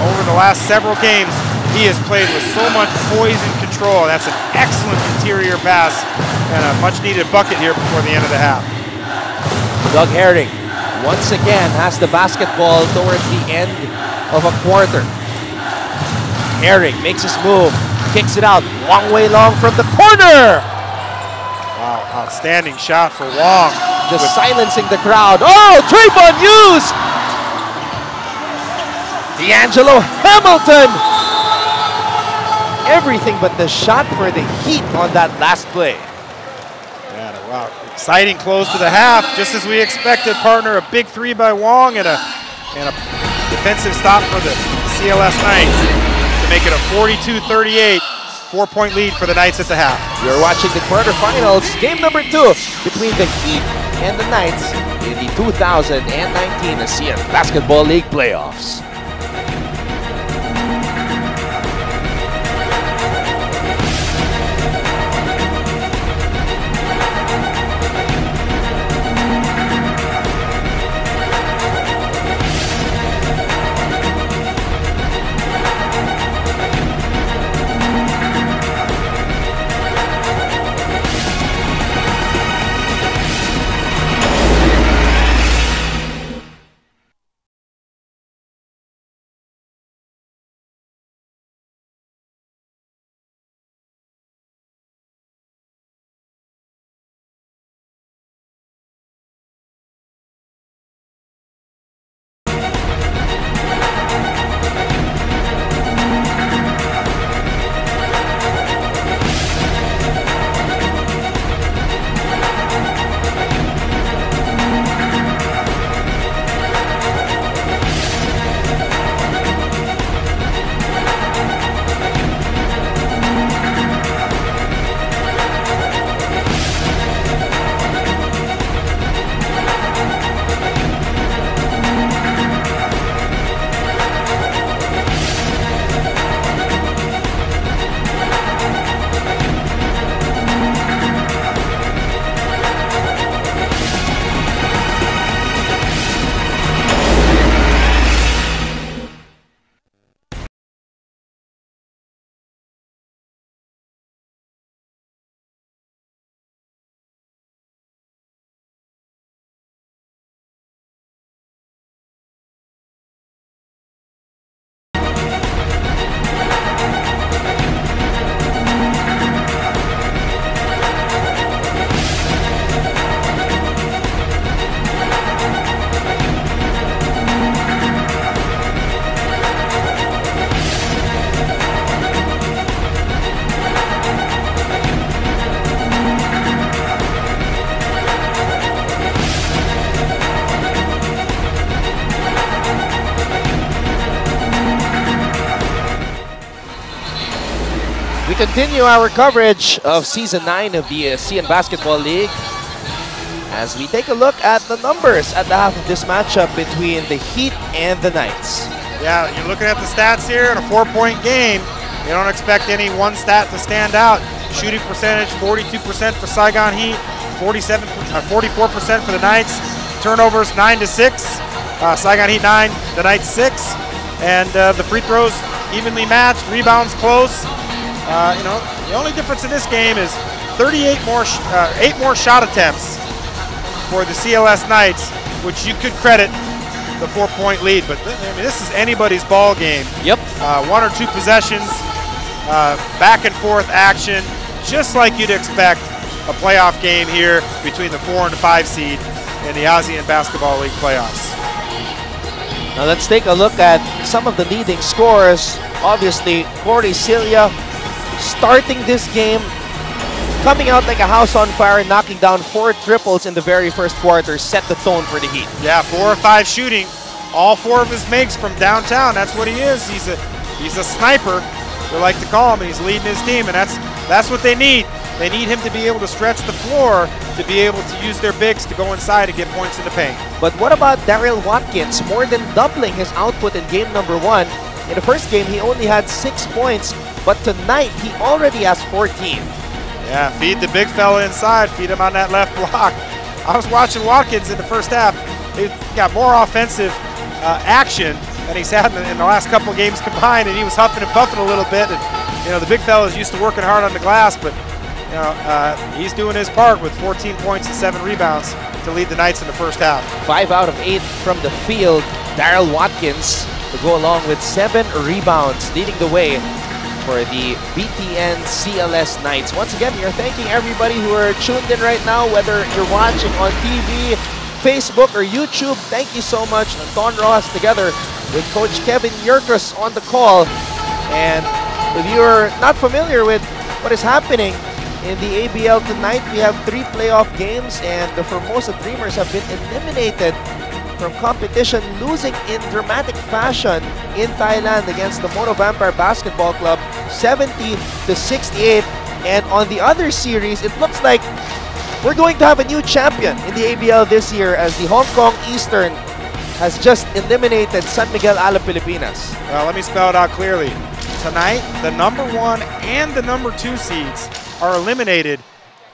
over the last several games, he has played with so much poise and control. That's an excellent interior pass and a much-needed bucket here before the end of the half. Doug Herring once again has the basketball towards the end of a quarter. Herring makes his move, kicks it out. Wong Wei Long from the corner. Wow, outstanding shot for Wong. Just silencing the crowd. Oh, Trayvon Hughes! D'Angelo Hamilton! Everything but the shot for the Heat on that last play. Yeah, wow, exciting close to the half, just as we expected, partner. A big three by Wong and a defensive stop for the CLS Knights to make it a 42-38, 4-point lead for the Knights at the half. You're watching the quarterfinals, game number 2 between the Heat and the Knights in the 2019 ASEAN Basketball League playoffs. We continue our coverage of Season 9 of the ASEAN Basketball League as we take a look at the numbers at the half of this matchup between the Heat and the Knights. Yeah, you're looking at the stats here in a 4-point game. You don't expect any one stat to stand out. Shooting percentage, 42% for Saigon Heat, 44% for the Knights. Turnovers, 9-6. Saigon Heat 9, the Knights 6. And the free throws evenly matched, rebounds close. The only difference in this game is 8 more shot attempts for the CLS Knights, which you could credit the 4-point lead. But this is anybody's ball game. Yep. 1 or 2 possessions, back and forth action, just like you'd expect a playoff game here between the 4 and 5 seed in the ASEAN Basketball League playoffs. Now let's take a look at some of the leading scorers. Obviously, Corey Cilia starting this game, coming out like a house on fire, knocking down 4 triples in the very first quarter, set the tone for the Heat. Yeah, 4 or 5 shooting. All 4 of his makes from downtown. That's what he is. He's a sniper, we like to call him, and he's leading his team, and that's what they need. They need him to be able to stretch the floor, to be able to use their bigs to go inside and get points in the paint. But what about Daryl Watkins, more than doubling his output in game number 1? In the first game, he only had 6 points, but tonight, he already has 14. Yeah, feed the big fella inside, feed him on that left block. I was watching Watkins in the first half. He got more offensive action than he's had in the last couple of games combined, and he was huffing and puffing a little bit. And you know, the big fella's used to working hard on the glass, but you know, he's doing his part with 14 points and 7 rebounds to lead the Knights in the first half. 5 out of 8 from the field. Daryl Watkins to go along with 7 rebounds, leading the way for the BTN CLS Knights. Once again, we are thanking everybody who are tuned in right now, whether you're watching on TV, Facebook, or YouTube. Thank you so much. Don Rojas together with Coach Kevin Yerkes on the call. And if you're not familiar with what is happening in the ABL tonight, we have 3 playoff games, and the Formosa Dreamers have been eliminated from competition, losing in dramatic fashion in Thailand against the Mono Vampire Basketball Club, 70-68. And on the other series, it looks like we're going to have a new champion in the ABL this year, as the Hong Kong Eastern has just eliminated San Miguel Alab Pilipinas. Well, let me spell it out clearly. Tonight, the number 1 and the number 2 seeds are eliminated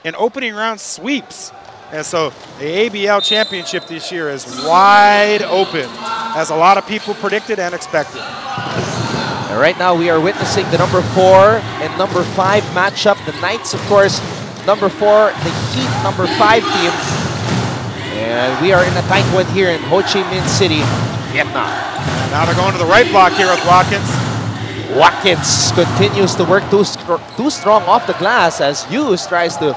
in opening round sweeps. And so the ABL championship this year is wide open, as a lot of people predicted and expected. And right now we are witnessing the number 4 and number 5 matchup. The Knights, of course, number 4, the Heat, number 5 team. And we are in a tight one here in Ho Chi Minh City, Vietnam. Now they're going to the right block here with Watkins. Watkins continues to work too strong off the glass as Hughes tries to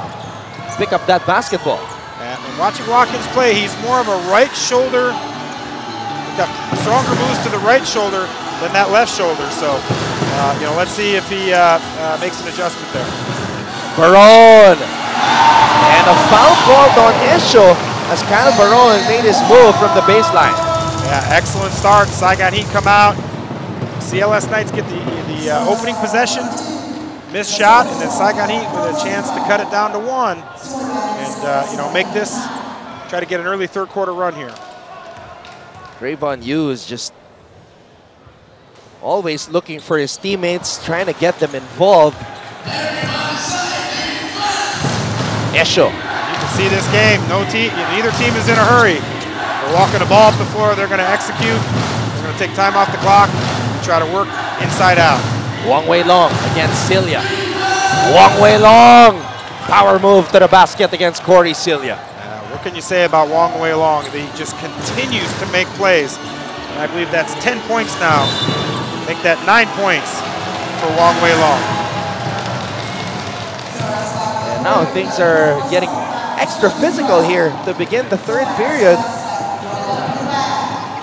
pick up that basketball. And watching Watkins play, he's more of a right shoulder, got stronger moves to the right shoulder than that left shoulder. So, you know, let's see if he makes an adjustment there. Baron! And a foul called on Esho as Kyle Baron made his move from the baseline. Yeah, excellent start. Saigon Heat come out. CLS Knights get the opening possession, missed shot, and then Saigon Heat with a chance to cut it down to 1. And, you know, make this, try to get an early third quarter run here. Trayvon Hughes just always looking for his teammates, trying to get them involved. Esho. You can see this game, neither team is in a hurry. They're walking the ball up the floor, they're gonna execute, they're gonna take time off the clock, and try to work inside out. Wong Wei Long against Celia. Wong Wei Long! Power move to the basket against Corey Celia. What can you say about Wong Wei Long? He just continues to make plays. And I believe that's 10 points now. Make that 9 points for Wong Wei Long. And now things are getting extra physical here to begin the 3rd period.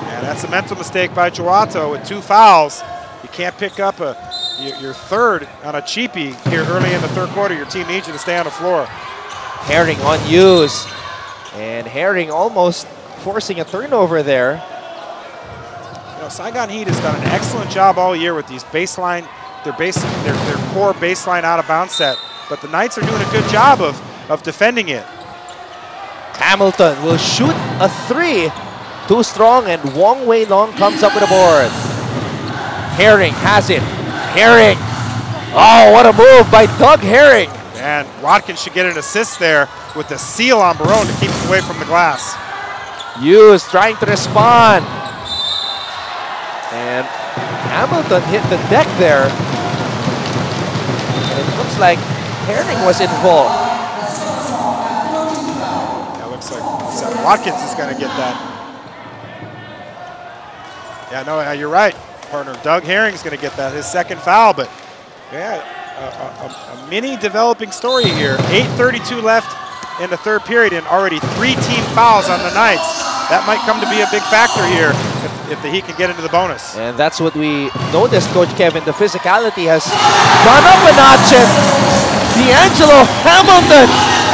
Yeah, that's a mental mistake by Joato with 2 fouls. You can't pick up your 3rd on a cheapie here early in the 3rd quarter. Your team needs you to stay on the floor. Herring on Hughes. And Herring almost forcing a turnover there. You know, Saigon Heat has done an excellent job all year with these baseline, their core baseline out of bounds set. But the Knights are doing a good job of defending it. Hamilton will shoot a 3. Too strong, and Wong Wei Long comes up with a board. Herring has it. Herring. Oh, what a move by Doug Herring. And Watkins should get an assist there with the seal on Barone to keep him away from the glass. Hughes trying to respond. And Hamilton hit the deck there. And it looks like Herring was involved. Yeah, looks like Watkins is going to get that. Yeah, no, you're right, partner. Doug Herring's going to get that, his 2nd foul. But yeah, a mini developing story here. 8:32 left in the 3rd period, and already 3 team fouls on the Knights. That might come to be a big factor here if the Heat can get into the bonus. And that's what we noticed, Coach Kevin. The physicality has gone up a notch. And D'Angelo Hamilton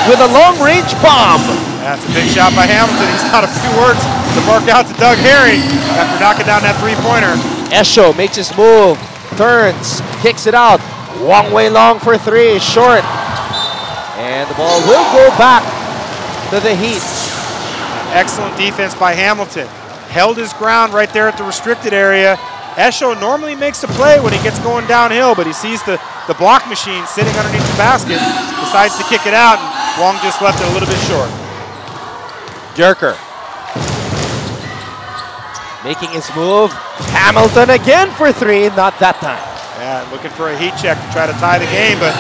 with a long-range bomb. That's a big shot by Hamilton. He's got a few words to bark out to Doug Herring after knocking down that three-pointer. Esho makes his move, turns, kicks it out. Wong Wei Long for three, short. And the ball will go back to the Heat. Excellent defense by Hamilton. Held his ground right there at the restricted area. Esho normally makes a play when he gets going downhill, but he sees the block machine sitting underneath the basket, decides to kick it out, and Wong just left it a little bit short. Jerker making his move. Hamilton again for three, not that time. Yeah, looking for a heat check to try to tie the game, but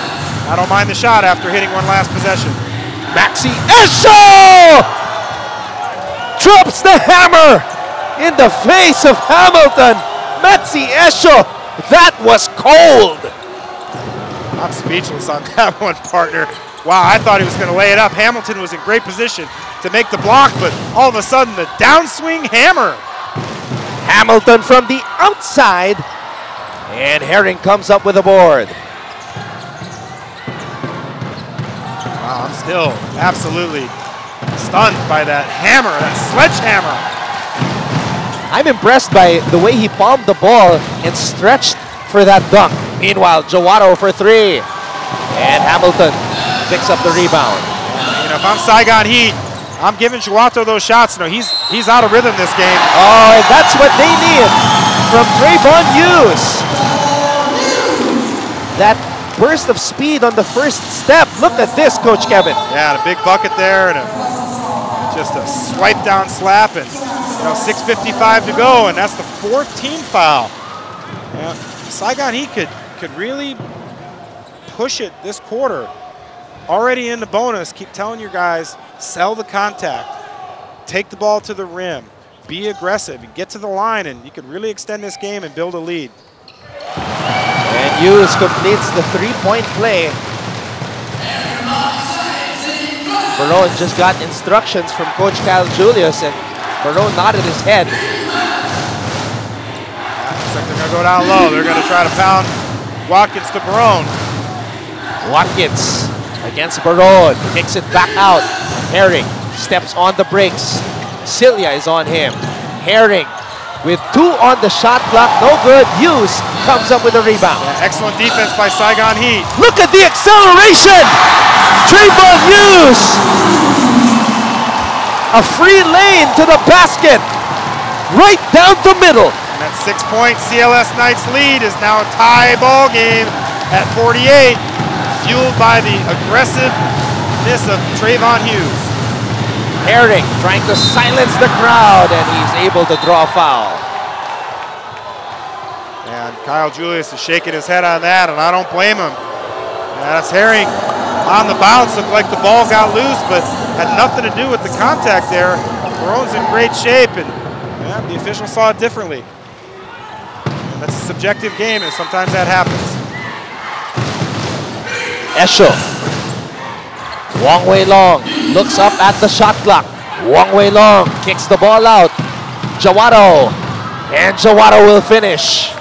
I don't mind the shot after hitting one last possession. Maxi Esho drops the hammer in the face of Hamilton. Maxi Esho, that was cold. I'm speechless on that one, partner. Wow, I thought he was going to lay it up. Hamilton was in great position to make the block, but all of a sudden the downswing hammer. Hamilton from the outside, and Herring comes up with a board. Wow, I'm still absolutely stunned by that hammer, that sledgehammer. I'm impressed by the way he palmed the ball and stretched for that dunk. Meanwhile, Jawado for three, and Hamilton picks up the rebound. You know, if I'm Saigon Heat, I'm giving Jawado those shots. No, he's out of rhythm this game. Oh, and that's what they need from Trayvon Hughes. That burst of speed on the first step. Look at this, Coach Kevin. Yeah, a big bucket there and just a swipe down slap, and 6:55 to go, and that's the fourth team foul. Yeah, Saigon Heat could really push it this quarter. Already in the bonus. Keep telling your guys, sell the contact, take the ball to the rim, be aggressive, and get to the line, and you can really extend this game and build a lead. And Hughes completes the three-point play. Barone just got instructions from Coach Kyle Julius, and Barone nodded his head. Looks like they're going to go down low. They're going to try to pound Watkins to Barone. Watkins against Barone, kicks it back out. Herring steps on the brakes. Cilia is on him. Herring with two on the shot clock, no good. Hughes comes up with a rebound. Yeah, excellent defense by Saigon Heat. Look at the acceleration! Trayvon Hughes! A free lane to the basket, right down the middle. And that 6-point CLS Knights lead is now a tie ball game at 48. Fueled by the aggressiveness of Trayvon Hughes. Herring trying to silence the crowd, and he's able to draw a foul. And Kyle Julius is shaking his head on that, and I don't blame him. And that's Herring on the bounce. Looked like the ball got loose, but had nothing to do with the contact there. Barone's in great shape, and the official saw it differently. And that's a subjective game, and sometimes that happens. Esho. Wong Wei Long looks up at the shot clock. Wong Wei Long kicks the ball out. Jawado. And Jawado will finish.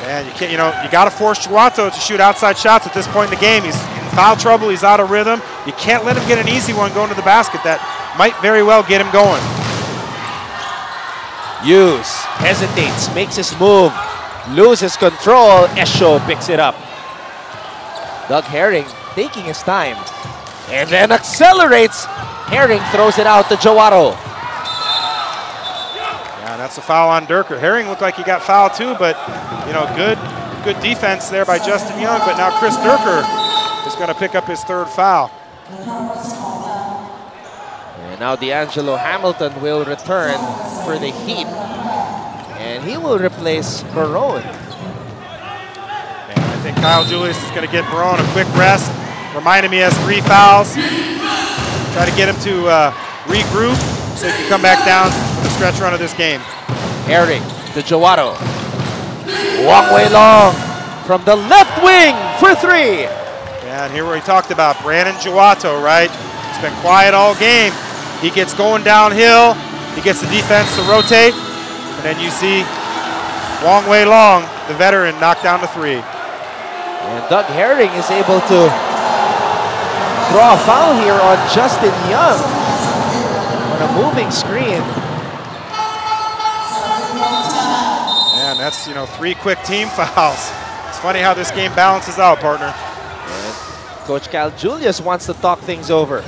And you can't, you got to force Jawado to shoot outside shots at this point in the game. He's in foul trouble. He's out of rhythm. You can't let him get an easy one going to the basket. That might very well get him going. Hughes hesitates, makes his move, loses control. Esho picks it up. Doug Herring taking his time and then accelerates. Herring throws it out to Jawado. Yeah, that's a foul on Durker. Herring looked like he got fouled too, but good defense there by Justin Young. But now Chris Durker is going to pick up his third foul. And now D'Angelo Hamilton will return for the Heat, and he will replace Barone. I think Kyle Julius is going to get Barone a quick rest. Reminded me he has 3 fouls. Try to get him to regroup so he can come back down for the stretch run of this game. Herring to Jawado. Wong Wei Long from the left wing for 3. Yeah, and here we talked about Brandon Jawado, right? He's been quiet all game. He gets going downhill. He gets the defense to rotate. And then you see Wong Wei Long, the veteran, knocked down the 3. And Doug Herring is able to draw a foul here on Justin Young on a moving screen. And that's, 3 quick team fouls. It's funny how this game balances out, partner. And Coach Cal Julius wants to talk things over.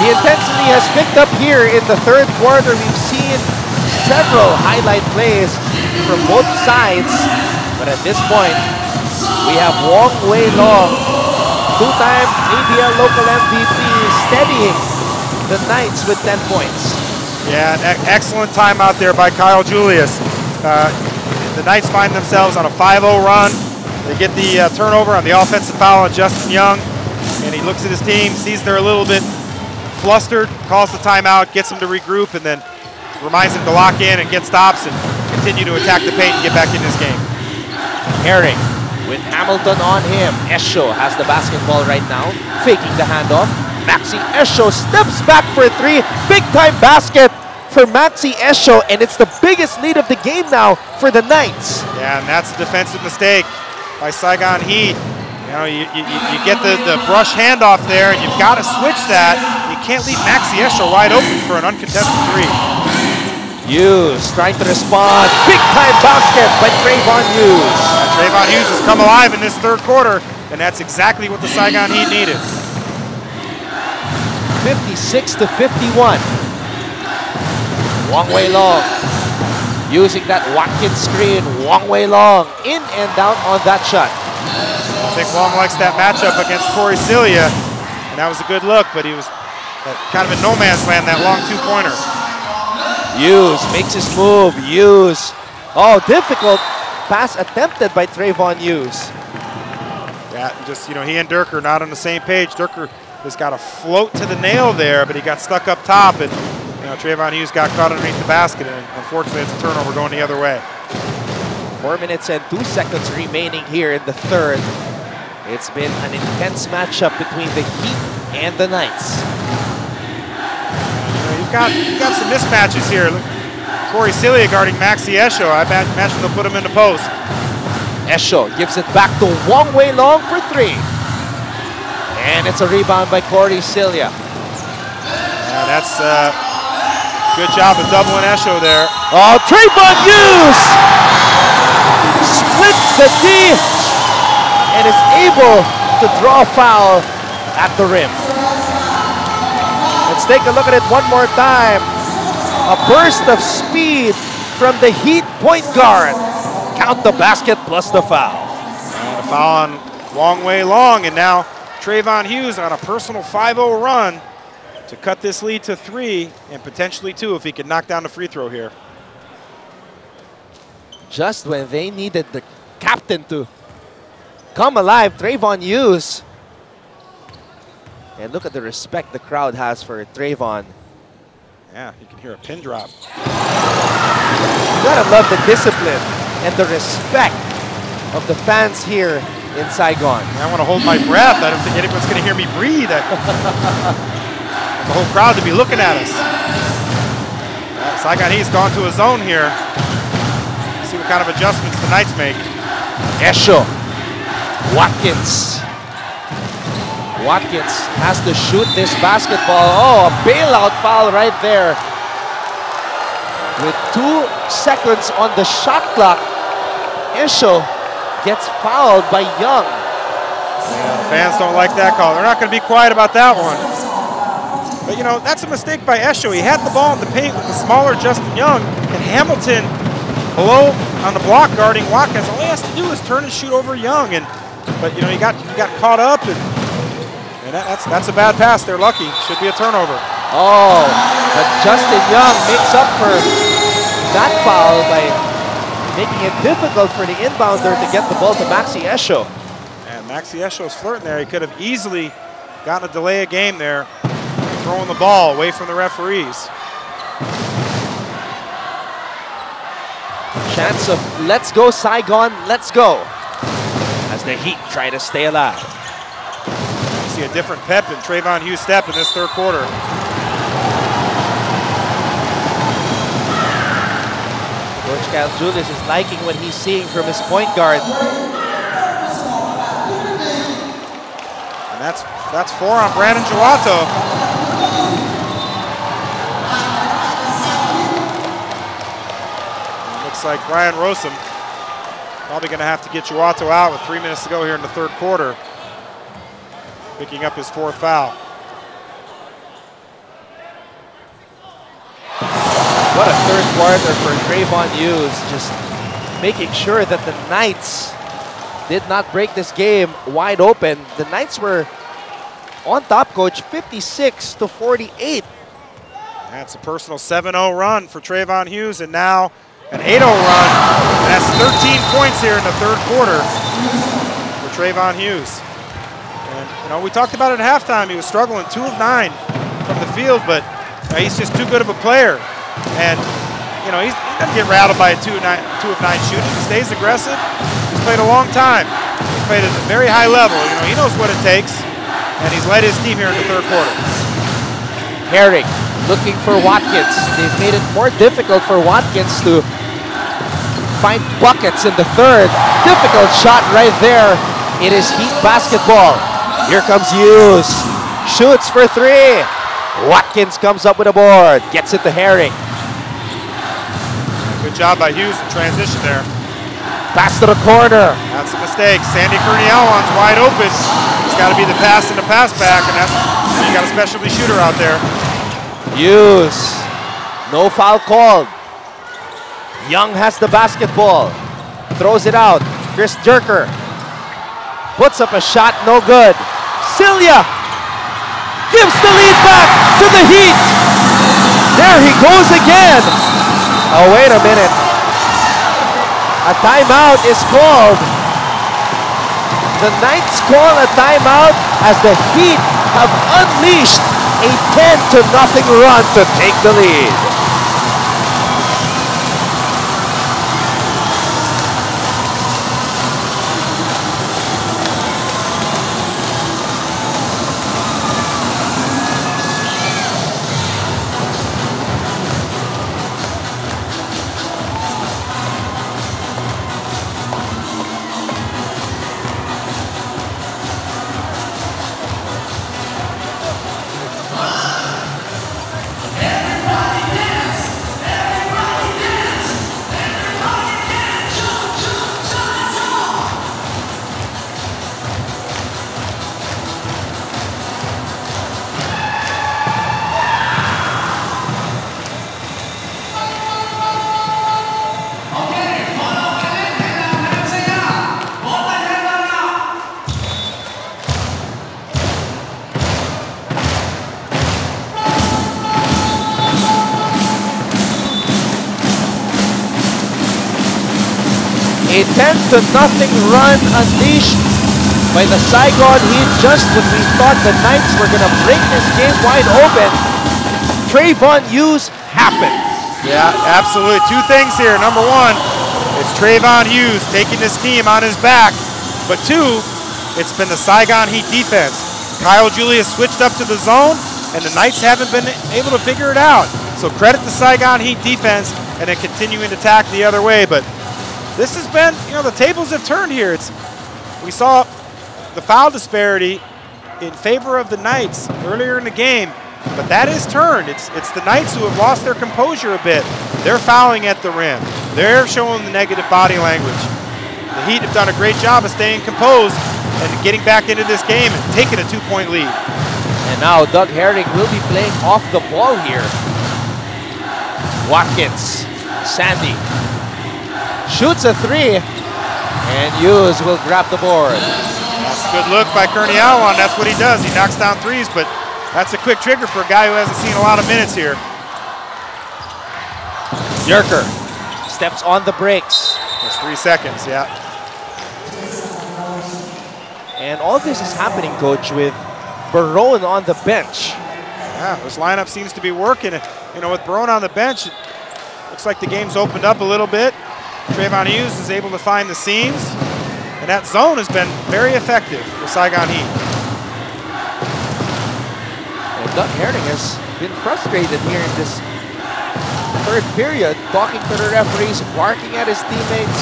The intensity has picked up here in the third quarter. We've seen several highlight plays from both sides. But at this point, we have Wong Wei Long, two-time ABL local MVP, steadying the Knights with 10 points. Yeah, an excellent time out there by Kyle Julius. The Knights find themselves on a 5-0 run. They get the turnover on the offensive foul on Justin Young. And he looks at his team, sees they're a little bit flustered, calls the timeout, gets them to regroup, and then reminds them to lock in and get stops and continue to attack the paint and get back in this game. Herring with Hamilton on him. Esho has the basketball right now, faking the handoff. Maxi Esho steps back for 3. Big time basket for Maxi Esho, and it's the biggest lead of the game now for the Knights. Yeah, and that's a defensive mistake by Saigon Heat. You get the brush handoff there, and you've got to switch that. You can't leave Maxi Esho wide open for an uncontested 3. Hughes trying to respond. Big time basket by Trayvon Hughes. Trayvon Hughes has come alive in this third quarter, and that's exactly what the Saigon Heat needed. 56-51. Wong Wei Long using that Watkins screen. Wong Wei Long in and down on that shot. I think Wong likes that matchup against Corey Celia, and that was a good look, but he was kind of in no man's land, that long 2-pointer. Hughes makes his move. Hughes. Oh, difficult pass attempted by Trayvon Hughes. Yeah, just, he and Durker not on the same page. Durker has got a float to the nail there, but he got stuck up top, and Trayvon Hughes got caught underneath the basket, and unfortunately it's a turnover going the other way. 4 minutes and 2 seconds remaining here in the third. It's been an intense matchup between the Heat and the Knights. You've got some mismatches here. Corey Celia guarding Maxi Esho. I imagine they'll put him in the post. Esho gives it back to Wong Wei Long for 3. And it's a rebound by Corey Celia. Yeah, that's good job of doubling Esho there. Oh, Trayvon Hughes splits the D and is able to draw a foul at the rim. Let's take a look at it one more time. A burst of speed from the Heat point guard. Count the basket plus the foul. And a foul on Wong Wei Long, and now Trayvon Hughes on a personal 5-0 run to cut this lead to 3 and potentially 2 if he can knock down the free throw here. Just when they needed the captain to come alive, Trayvon Hughes. And look at the respect the crowd has for Trayvon. Yeah, you can hear a pin drop. You gotta love the discipline and the respect of the fans here in Saigon. I want to hold my breath. I don't think anyone's going to hear me breathe. The whole crowd to be looking at us. Saigon Heat's gone to a zone here. See what kind of adjustments the Knights make. Esho Watkins. Watkins has to shoot this basketball. Oh, a bailout foul right there. With 2 seconds on the shot clock, Isho gets fouled by Young. Yeah, fans don't like that call. They're not going to be quiet about that one. But, you know, that's a mistake by Esho. He had the ball in the paint with the smaller Justin Young, and Hamilton below on the block guarding Watkins. All he has to do is turn and shoot over Young. But, you know, he got caught up, and that's a bad pass. They're lucky. Should be a turnover. Oh, but Justin Young makes up for that foul by making it difficult for the inbounder to get the ball to Maxi Esho. And Maxi Esho's flirting there. He could have easily gotten a delay of game there, throwing the ball away from the referees. Chance of let's go Saigon, let's go, as the Heat try to stay alive. You see a different pep in Trayvon Hughes' step in this third quarter. Coach Cal Julius is liking what he's seeing from his point guard. And that's 4 on Brandon Jawato. Looks like Brian Rosum probably going to have to get Jawato out with 3 minutes to go here in the third quarter, picking up his 4th foul. What a third quarter for Trayvon Hughes, just making sure that the Knights did not break this game wide open. The Knights were on top, Coach, 56-48. That's a personal 7-0 run for Trayvon Hughes, and now an 8-0 run. And that's 13 points here in the third quarter for Trayvon Hughes. And, you know, we talked about it at halftime. He was struggling 2 of 9 from the field, but he's just too good of a player. And, you know, he doesn't get rattled by a 2 of 9 shooting. He stays aggressive. He's played a long time. He's played at a very high level. You know, he knows what it takes, and he's led his team here in the third quarter. Herring looking for Watkins. They've made it more difficult for Watkins to find buckets in the third. Difficult shot right there. It is Heat basketball. Here comes Hughes. Shoots for 3. Watkins comes up with a board. Gets it to Herring. Good job by Hughes in transition there. Pass to the corner. That's a mistake. Sandy Kurniawan's wide open. It's got to be the pass and the pass back, and that's, you got a specialty shooter out there. Hughes. No foul called. Young has the basketball. Throws it out. Chris Jerker puts up a shot, no good. Cilia gives the lead back to the Heat. There he goes again. Oh, wait a minute. A timeout is called. The Knights call a timeout as the Heat have unleashed a 10-0 run to take the lead. A 10-0 run unleashed by the Saigon Heat just when we thought the Knights were going to break this game wide open. Trayvon Hughes happened. Yeah, absolutely. 2 things here. Number 1, it's Trayvon Hughes taking this team on his back. But 2, it's been the Saigon Heat defense. Kyle Julius switched up to the zone, and the Knights haven't been able to figure it out. So credit the Saigon Heat defense, and then continuing to attack the other way. But this has been, you know, the tables have turned here. we saw the foul disparity in favor of the Knights earlier in the game, but that is turned. It's the Knights who have lost their composure a bit. They're fouling at the rim. They're showing the negative body language. The Heat have done a great job of staying composed and getting back into this game and taking a 2-point lead. And now Doug Herring will be playing off the ball here. Watkins, Sandy, shoots a 3, and Hughes will grab the board. That's a good look by Kurniawan. That's what he does. He knocks down threes, but that's a quick trigger for a guy who hasn't seen a lot of minutes here. Yerker steps on the brakes. That's 3 seconds, yeah. And all this is happening, Coach, with Barone on the bench. Yeah, this lineup seems to be working. You know, with Barone on the bench, it looks like the game's opened up a little bit. Trayvon Hughes is able to find the seams, and that zone has been very effective for Saigon Heat. And Doug Herring has been frustrated here in this third period, talking to the referees, barking at his teammates.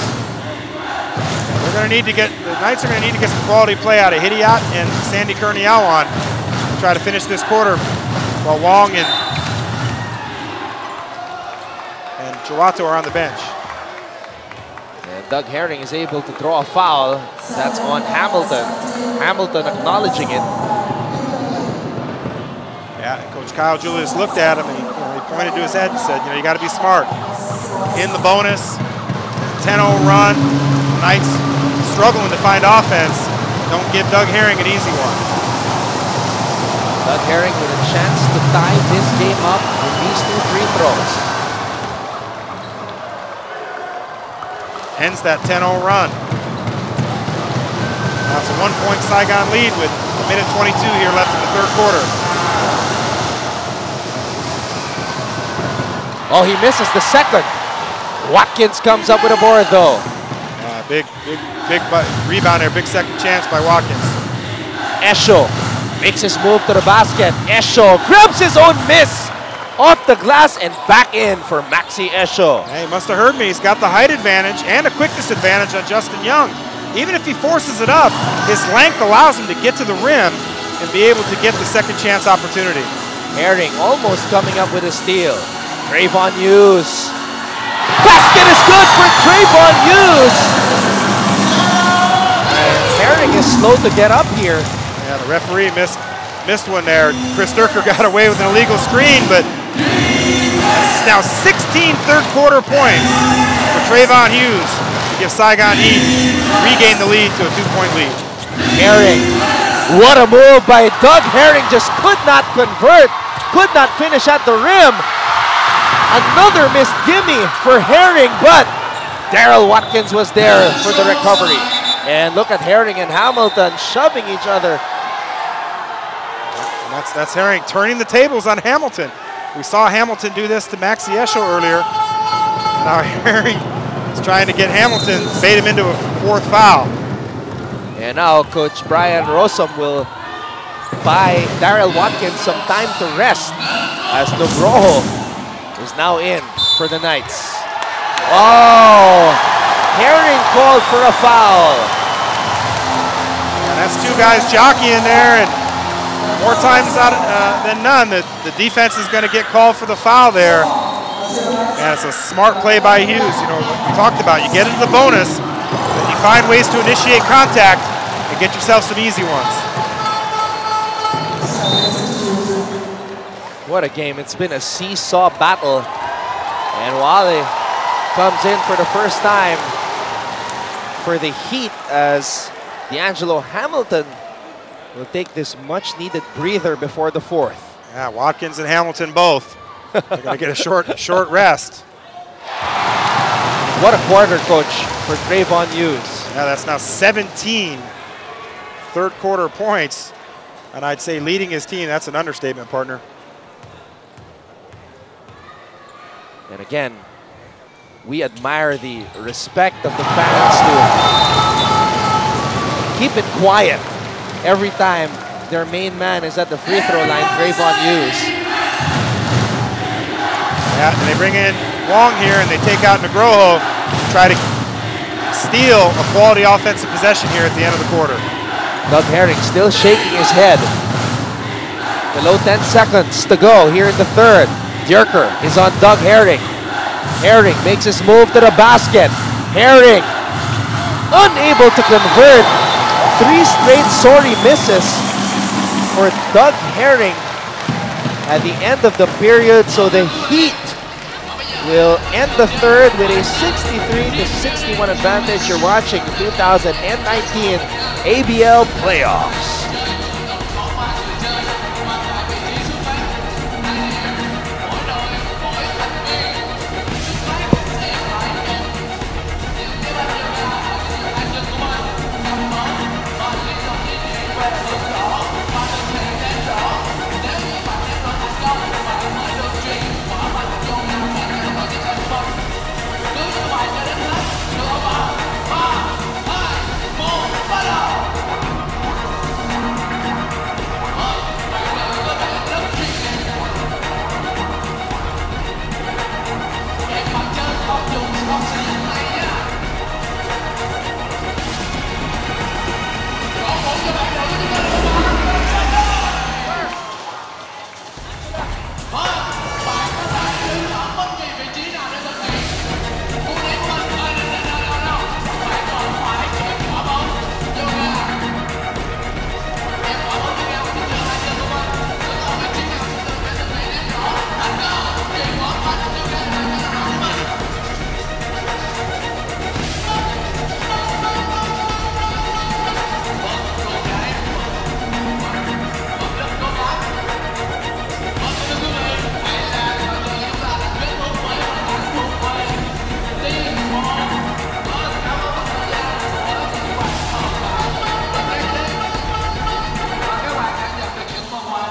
They're going to need to get, the Knights are going to need to get some quality play out of Hidiat and Sandy Kurniawan to try to finish this quarter while Wong and Jawato are on the bench. And Doug Herring is able to draw a foul. That's on Hamilton. Hamilton acknowledging it. Yeah, Coach Kyle Julius looked at him and he pointed to his head and said, you got to be smart. In the bonus, 10-0 run, Knights struggling to find offense. Don't give Doug Herring an easy one. Doug Herring with a chance to tie this game up with these 2 free throws. Ends that 10-0 run. Now it's a 1-point Saigon lead with a minute 22 here left in the third quarter. Oh, he misses the second. Watkins comes up with a board though. Big rebound there, big second chance by Watkins. Esho makes his move to the basket. Esho grabs his own miss off the glass and back in for Maxi Esho. Hey, he must have heard me. He's got the height advantage and a quickness advantage on Justin Young. Even if he forces it up, his length allows him to get to the rim and be able to get the second chance opportunity. Herring almost coming up with a steal. Trayvon Hughes. Basket is good for Trayvon Hughes. And Herring is slow to get up here. Yeah, the referee missed one there. Chris Durker got away with an illegal screen, but that's now 16 third quarter points for Trayvon Hughes to give Saigon Heat regain the lead to a 2-point lead. Herring, what a move by Doug Herring, just could not convert, could not finish at the rim. Another missed gimme for Herring, but Daryl Watkins was there for the recovery. And look at Herring and Hamilton shoving each other. And that's Herring turning the tables on Hamilton. We saw Hamilton do this to Maxi Esho earlier. Now Herring is trying to get Hamilton, bait him into a 4th foul. And now Coach Brian Rossum will buy Daryl Watkins some time to rest as Nugroho is now in for the Knights. Oh, Herring called for a foul. And that's 2 guys jockeying there, and more times than none, the defense is going to get called for the foul there. And it's a smart play by Hughes. You know, what we talked about, you get into the bonus, and you find ways to initiate contact and get yourself some easy ones. What a game. It's been a seesaw battle. And Wale comes in for the first time for the Heat as D'Angelo Hamilton will take this much-needed breather before the 4th. Yeah, Watkins and Hamilton both. They're going to get a short rest. What a quarter, Coach, for Trayvon Hughes. Yeah, that's now 17 third quarter points. And I'd say leading his team, that's an understatement, partner. And again, we admire the respect of the fans to keep it quiet every time their main man is at the free throw line, Trayvon Hughes. Yeah, and they bring in Wong here and they take out Nugroho, try to steal a quality offensive possession here at the end of the quarter. Doug Herring still shaking his head. Below 10 seconds to go here in the third. Dierker is on Doug Herring. Herring makes his move to the basket. Herring unable to convert. 3 straight sorry misses for Doug Herring at the end of the period. So the Heat will end the third with a 63-61 advantage. You're watching the 2019 ABL playoffs.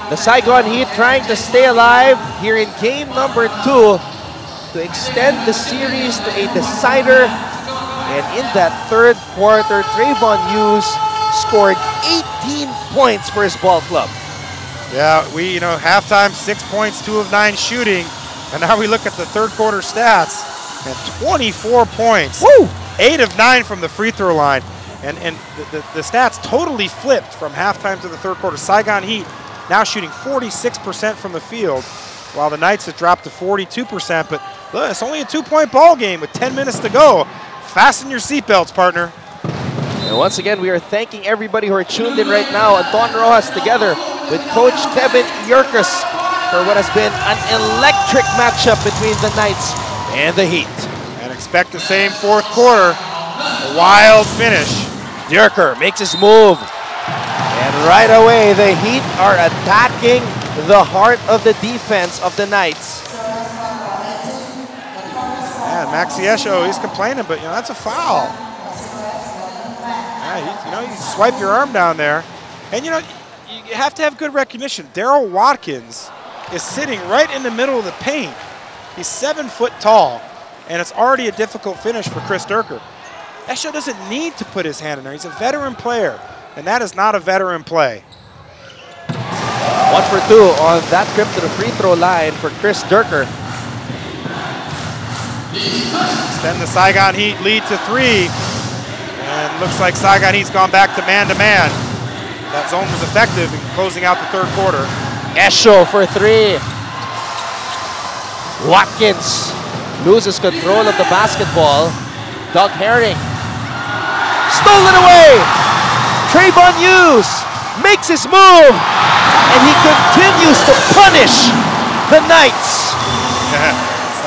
The Saigon Heat trying to stay alive here in game number 2 to extend the series to a decider. And in that third quarter, Trayvon Hughes scored 18 points for his ball club. Yeah, halftime 6 points, 2 of 9 shooting. And now we look at the third quarter stats and 24 points. Woo! 8 of 9 from the free throw line. And the stats totally flipped from halftime to the third quarter. Saigon Heat now shooting 46% from the field, while the Knights have dropped to 42%. But look, it's only a 2-point ball game with 10 minutes to go. Fasten your seatbelts, partner. And once again, we are thanking everybody who are tuned in right now. Anton Rojas together with Coach Kevin Yerkes for what has been an electric matchup between the Knights and the Heat. And expect the same fourth quarter. A wild finish. Dierker makes his move. And right away, the Heat are attacking the heart of the defense of the Knights. Yeah, Maxi Esho, he's complaining, but that's a foul. Yeah, you swipe your arm down there. And you have to have good recognition. Daryl Watkins is sitting right in the middle of the paint. He's 7 foot tall, and it's already a difficult finish for Chris Dierker. Esho doesn't need to put his hand in there. He's a veteran player. And that is not a veteran play. 1 for 2 on that trip to the free throw line for Chris Dierker. Extend the Saigon Heat lead to 3. And looks like Saigon Heat's gone back to man-to-man. That zone was effective in closing out the third quarter. Esho for 3. Watkins loses control of the basketball. Doug Herring. Stolen away! Trayvon Hughes makes his move, and he continues to punish the Knights.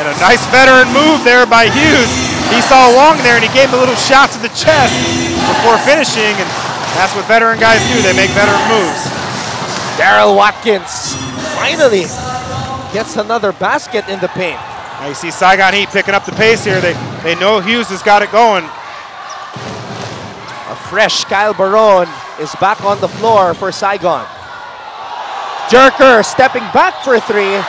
And a nice veteran move there by Hughes. He saw Wong there, and he gave a little shot to the chest before finishing, and that's what veteran guys do. They make veteran moves. Daryl Watkins finally gets another basket in the paint. Now you see Saigon Heat picking up the pace here. They know Hughes has got it going. A fresh Kyle Barone is back on the floor for Saigon. Dierker stepping back for 3.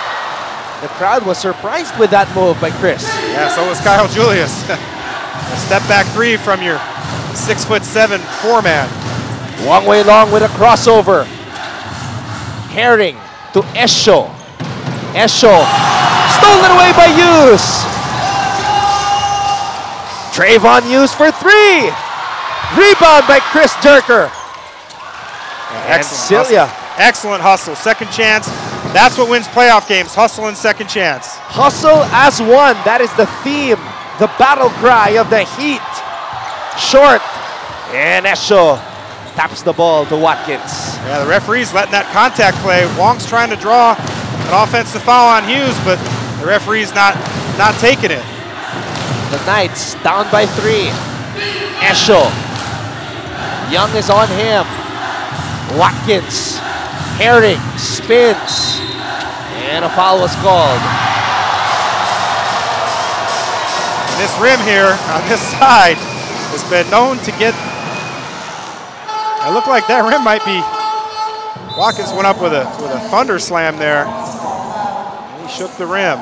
The crowd was surprised with that move by Chris. Yeah, so was Kyle Julius. A step back 3 from your 6'7" 4-man. Wang Wei Long with a crossover. Herring to Esho. Esho stolen away by Hughes. Trayvon Hughes for three. Rebound by Chris Durker. And Celia. Excellent hustle. Second chance. That's what wins playoff games. Hustle and second chance. Hustle as one. That is the theme. The battle cry of the Heat. Short. And Esho taps the ball to Watkins. Yeah, the referee's letting that contact play. Wong's trying to draw an offensive foul on Hughes, but the referee's not taking it. The Knights down by 3. Esho. Young is on him. Watkins. Herring spins. And a foul was called. And this rim here on this side has been known to get, it looked like that rim might be, Watkins went up with a thunder slam there. He shook the rim.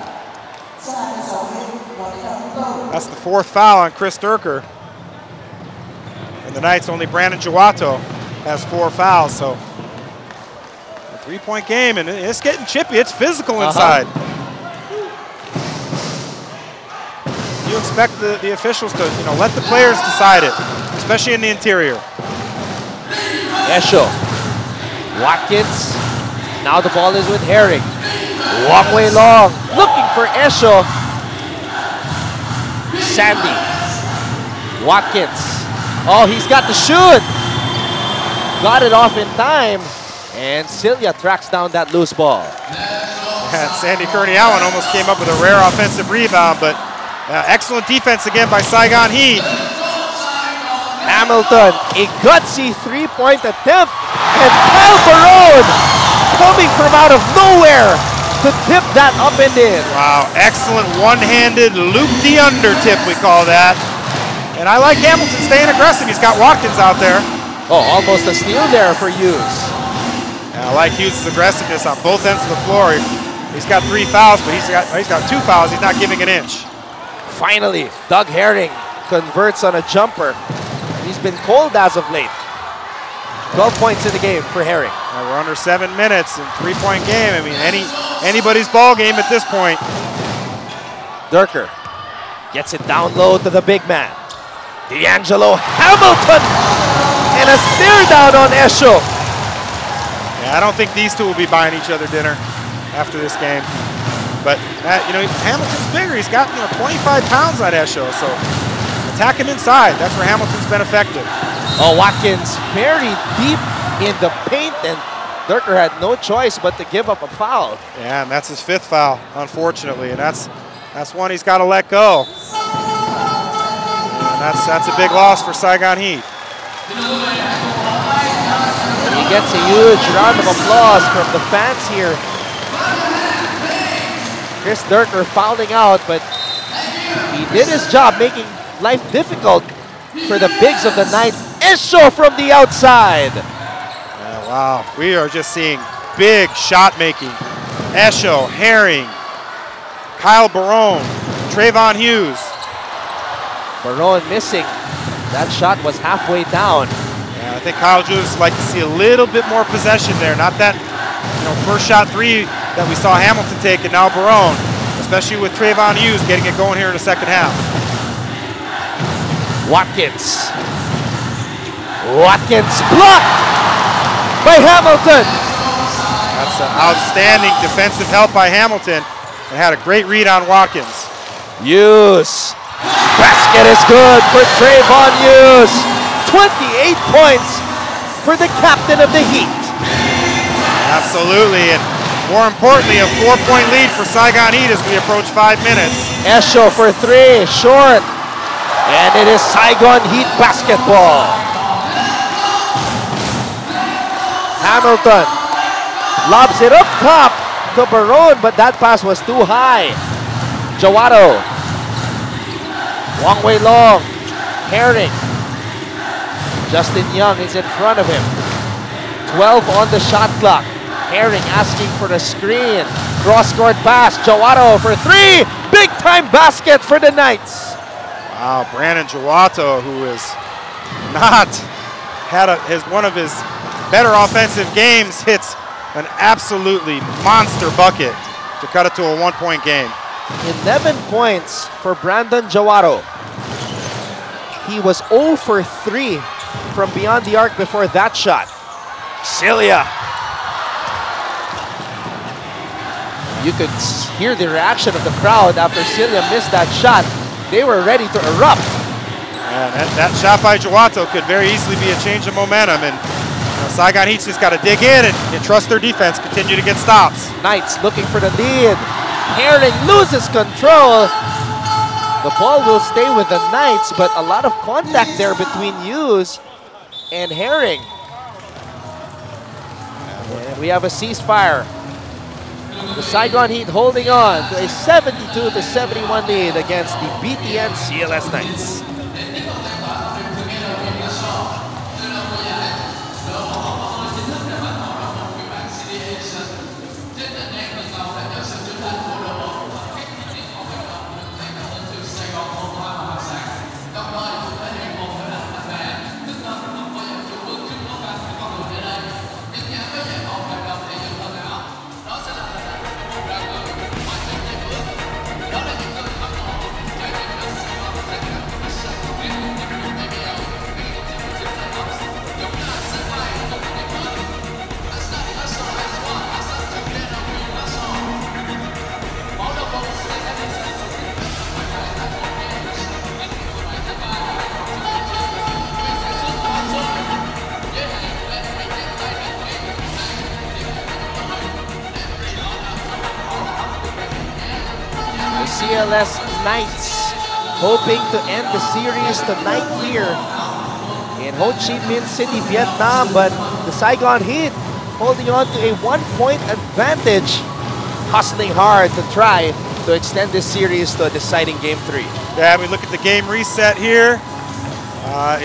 That's the 4th foul on Chris Durker. And the Knights, only Brandon Jawato has 4 fouls, so a 3-point game, and it's getting chippy. It's physical inside. You expect the officials to, let the players decide it, especially in the interior. Esho. Watkins. Now the ball is with Herring. Long way long. Looking for Esho. Sandy. Watkins. Oh, he's got the shoot. Got it off in time. And Celia tracks down that loose ball. And Sandy Kearney-Allen almost came up with a rare offensive rebound, but excellent defense again by Saigon Heat. Hamilton, a gutsy 3-point attempt. And Kyle Barone coming from out of nowhere to tip that up and in. Wow, excellent one-handed loop-de-under tip, we call that. And I like Hamilton staying aggressive. He's got Watkins out there. Oh, almost a steal there for Hughes. And I like Hughes' aggressiveness on both ends of the floor. He's got 3 fouls, but he's got 2 fouls. He's not giving an inch. Finally, Doug Herring converts on a jumper. He's been cold as of late. 12 points in the game for Herring. Now we're under 7 minutes in 3-point game. I mean, anybody's ball game at this point. Durker gets it down low to the big man. D'Angelo Hamilton and a stare down on Esho. Yeah, I don't think these two will be buying each other dinner after this game. But, Hamilton's bigger. He's got, 25 pounds on Esho, so attack him inside. That's where Hamilton's been effective. Oh, Watkins very deep in the paint, and Durker had no choice but to give up a foul. Yeah, and that's his 5th foul, unfortunately, and that's one he's got to let go. And that's a big loss for Saigon Heat. He gets a huge round of applause from the fans here. Chris Durker fouling out, but he did his job making life difficult for the bigs of the Knights. Esho from the outside. Yeah, wow, we are just seeing big shot making. Esho, Herring, Kyle Barone, Trayvon Hughes. Barone missing. That shot was halfway down. Yeah, I think Kyle Jules would like to see a little bit more possession there. Not that, first shot 3 that we saw Hamilton take, and now Barone, especially with Trayvon Hughes getting it going here in the second half. Watkins. Watkins blocked by Hamilton. That's an outstanding defensive help by Hamilton, and had a great read on Watkins. Hughes. Basket is good for Trayvon Hughes. 28 points for the captain of the Heat. Absolutely, and more importantly, a 4-point lead for Saigon Heat as we approach 5 minutes. Esho for 3, short. And it is Saigon Heat basketball. Hamilton lobs it up top to Barone, but that pass was too high. Jawato. Long way long. Herring. Justin Young is in front of him. 12 on the shot clock. Herring asking for the screen. Cross-court pass. Jawato for 3. Big-time basket for the Knights. Wow, Brandon Jawato, who has not had one of his better offensive games, hits an absolutely monster bucket to cut it to a 1-point game. 11 points for Brandon Jawato. he was 0 for 3 from beyond the arc before that shot. Celia. You could hear the reaction of the crowd after Celia missed that shot. They were ready to erupt. And that shot by Jawato could very easily be a change of momentum. And Saigon Heat's just got to dig in and trust their defense, continue to get stops. Knights looking for the lead. Herring loses control. The ball will stay with the Knights, but a lot of contact there between Hughes and Herring. And we have a ceasefire. The Saigon Heat holding on to a 72-71 lead against the BTN CLS Knights. CLS Knights hoping to end the series tonight here in Ho Chi Minh City, Vietnam, but the Saigon Heat holding on to a 1-point advantage, hustling hard to try to extend this series to a deciding Game 3. Yeah, we look at the game reset here.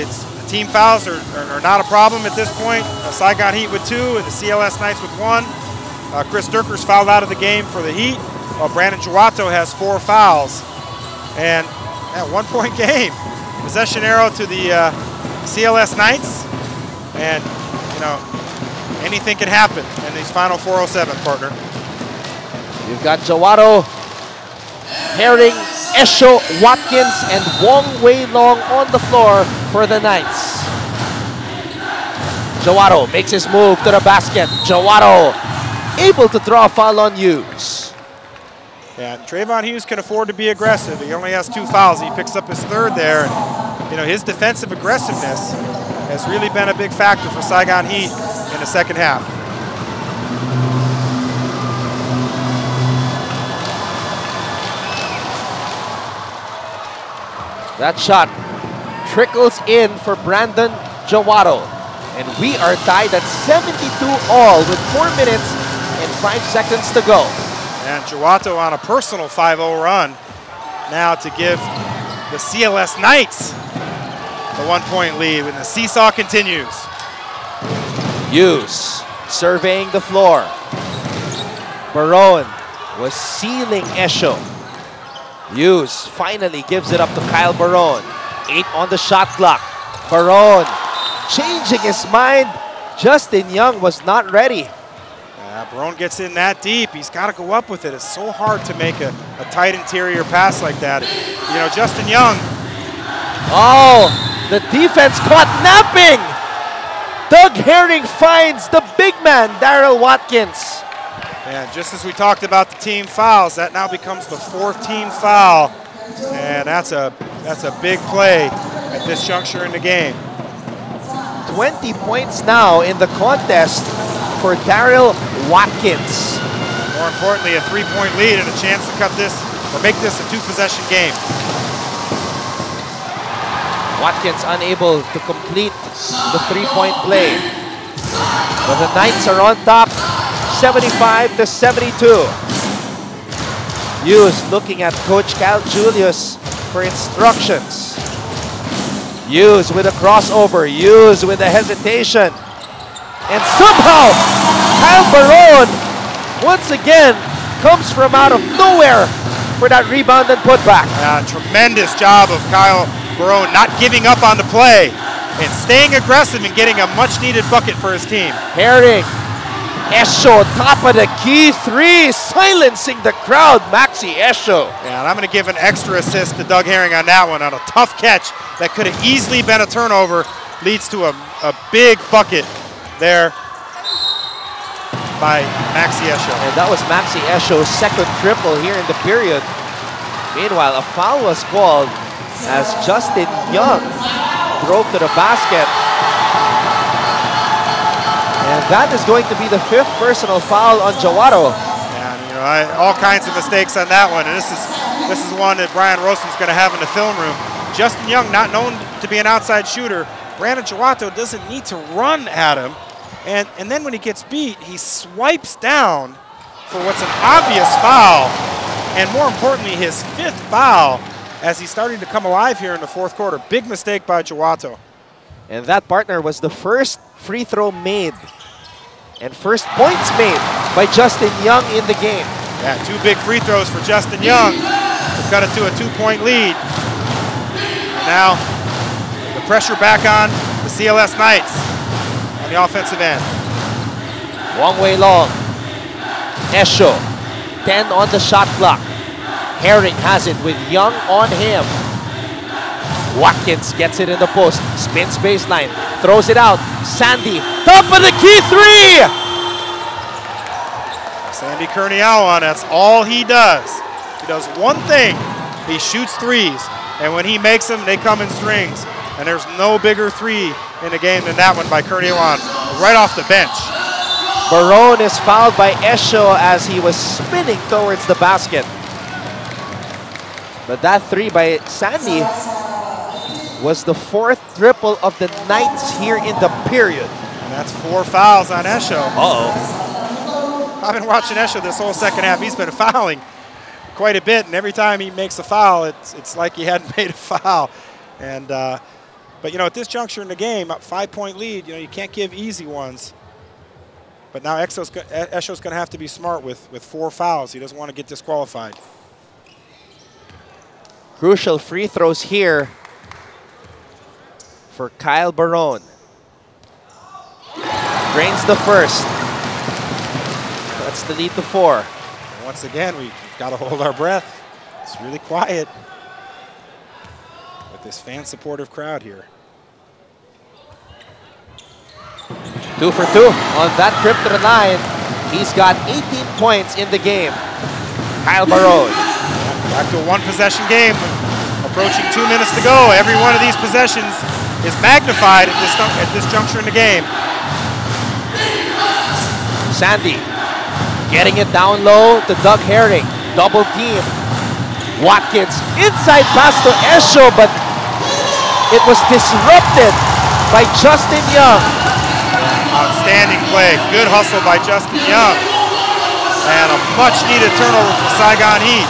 It's team fouls are not a problem at this point. Saigon Heat with 2 and the CLS Knights with 1. Chris Durker's fouled out of the game for the Heat. Brandon Jawato has 4 fouls. And a 1-point game. Possession arrow to the CLS Knights. And, you know, anything can happen in these final 4:07, partner. You've got Jawato, Herring, Esho, Watkins, and Wong Wei Long on the floor for the Knights. Jawato makes his move to the basket. Jawato able to draw a foul on Hughes. Yeah, Trayvon Hughes can afford to be aggressive. He only has 2 fouls. He picks up his 3rd there. And, you know, his defensive aggressiveness has really been a big factor for Saigon Heat in the second half. That shot trickles in for Brandon Jawato. And we are tied at 72 all with 4 minutes and 5 seconds to go. And Jawato on a personal 5-0 run now to give the CLS Knights the 1-point lead when the seesaw continues. Hughes surveying the floor. Baron was sealing Esho. Hughes finally gives it up to Kyle Baron. 8 on the shot clock. Baron changing his mind. Justin Young was not ready. Baron gets in that deep. He's got to go up with it. It's so hard to make a tight interior pass like that. You know, Justin Young. Oh, the defense caught napping. Doug Herring finds the big man, Daryl Watkins. And just as we talked about the team fouls, that now becomes the 4th team foul. And that's a big play at this juncture in the game. 20 points now in the contest for Daryl Watkins. More importantly, a 3-point lead and a chance to cut this or make this a 2-possession game. Watkins unable to complete the 3-point play. But the Knights are on top, 75-72. Hughes looking at Coach Cal Julius for instructions. Hughes with a crossover, Hughes with a hesitation. And somehow, Kyle Baron, once again, comes from out of nowhere for that rebound and putback. Tremendous job of Kyle Baron not giving up on the play and staying aggressive and getting a much-needed bucket for his team. Herring Esho, top of the key three, silencing the crowd. Maxi Esho. Yeah, and I'm going to give an extra assist to Doug Herring on that one, on a tough catch that could have easily been a turnover. Leads to a big bucket there by Maxi Esho. And that was Maxi Esho's second triple here in the period. Meanwhile, a foul was called as Justin Young drove to the basket. And that is going to be the 5th personal foul on Jawato. And you know, all kinds of mistakes on that one. And this is one that Brian Rosen's going to have in the film room. Justin Young, not known to be an outside shooter. Brandon Jawato doesn't need to run at him. And then when he gets beat, he swipes down for what's an obvious foul. And more importantly, his 5th foul as he's starting to come alive here in the 4th quarter. Big mistake by Jawato. And that, partner, was the first free throw made and first points made by Justin Young in the game. Yeah, 2 big free throws for Justin Young to cut it to a 2-point lead. And now the pressure back on the CLS Knights on the offensive end. Wong Wei Long. Esho, 10 on the shot clock. Herring has it with Young on him. Watkins gets it in the post, spins baseline, throws it out. Sandy, top of the key three! Sandy Kurniawan, that's all he does. He does one thing, he shoots threes. And when he makes them, they come in strings. And there's no bigger three in the game than that one by Kurniawan, right off the bench. Barone is fouled by Esho as he was spinning towards the basket. But that three by Sandy was the 4th triple of the Knights here in the period. And that's 4 fouls on Esho. Uh-oh. I've been watching Esho this whole second half. He's been fouling quite a bit, and every time he makes a foul, it's like he hadn't made a foul. And but you know, at this juncture in the game, a 5-point lead, you know, you can't give easy ones. But now Esho's going to have to be smart with 4 fouls. He doesn't want to get disqualified. Crucial free throws here for Kyle Barone. Drains the first. That's the lead to 4. And once again, we've got to hold our breath. It's really quiet with this fan-supportive crowd here. 2 for 2 on that trip to the line. He's got 18 points in the game. Kyle Barone. Back to a 1-possession game. Approaching 2 minutes to go. Every one of these possessions is magnified at this juncture in the game. Sandy getting it down low to Doug Herring. Double team. Watkins inside pass to Esho, but it was disrupted by Justin Young. Outstanding play. Good hustle by Justin Young. And a much-needed turnover for Saigon Heat.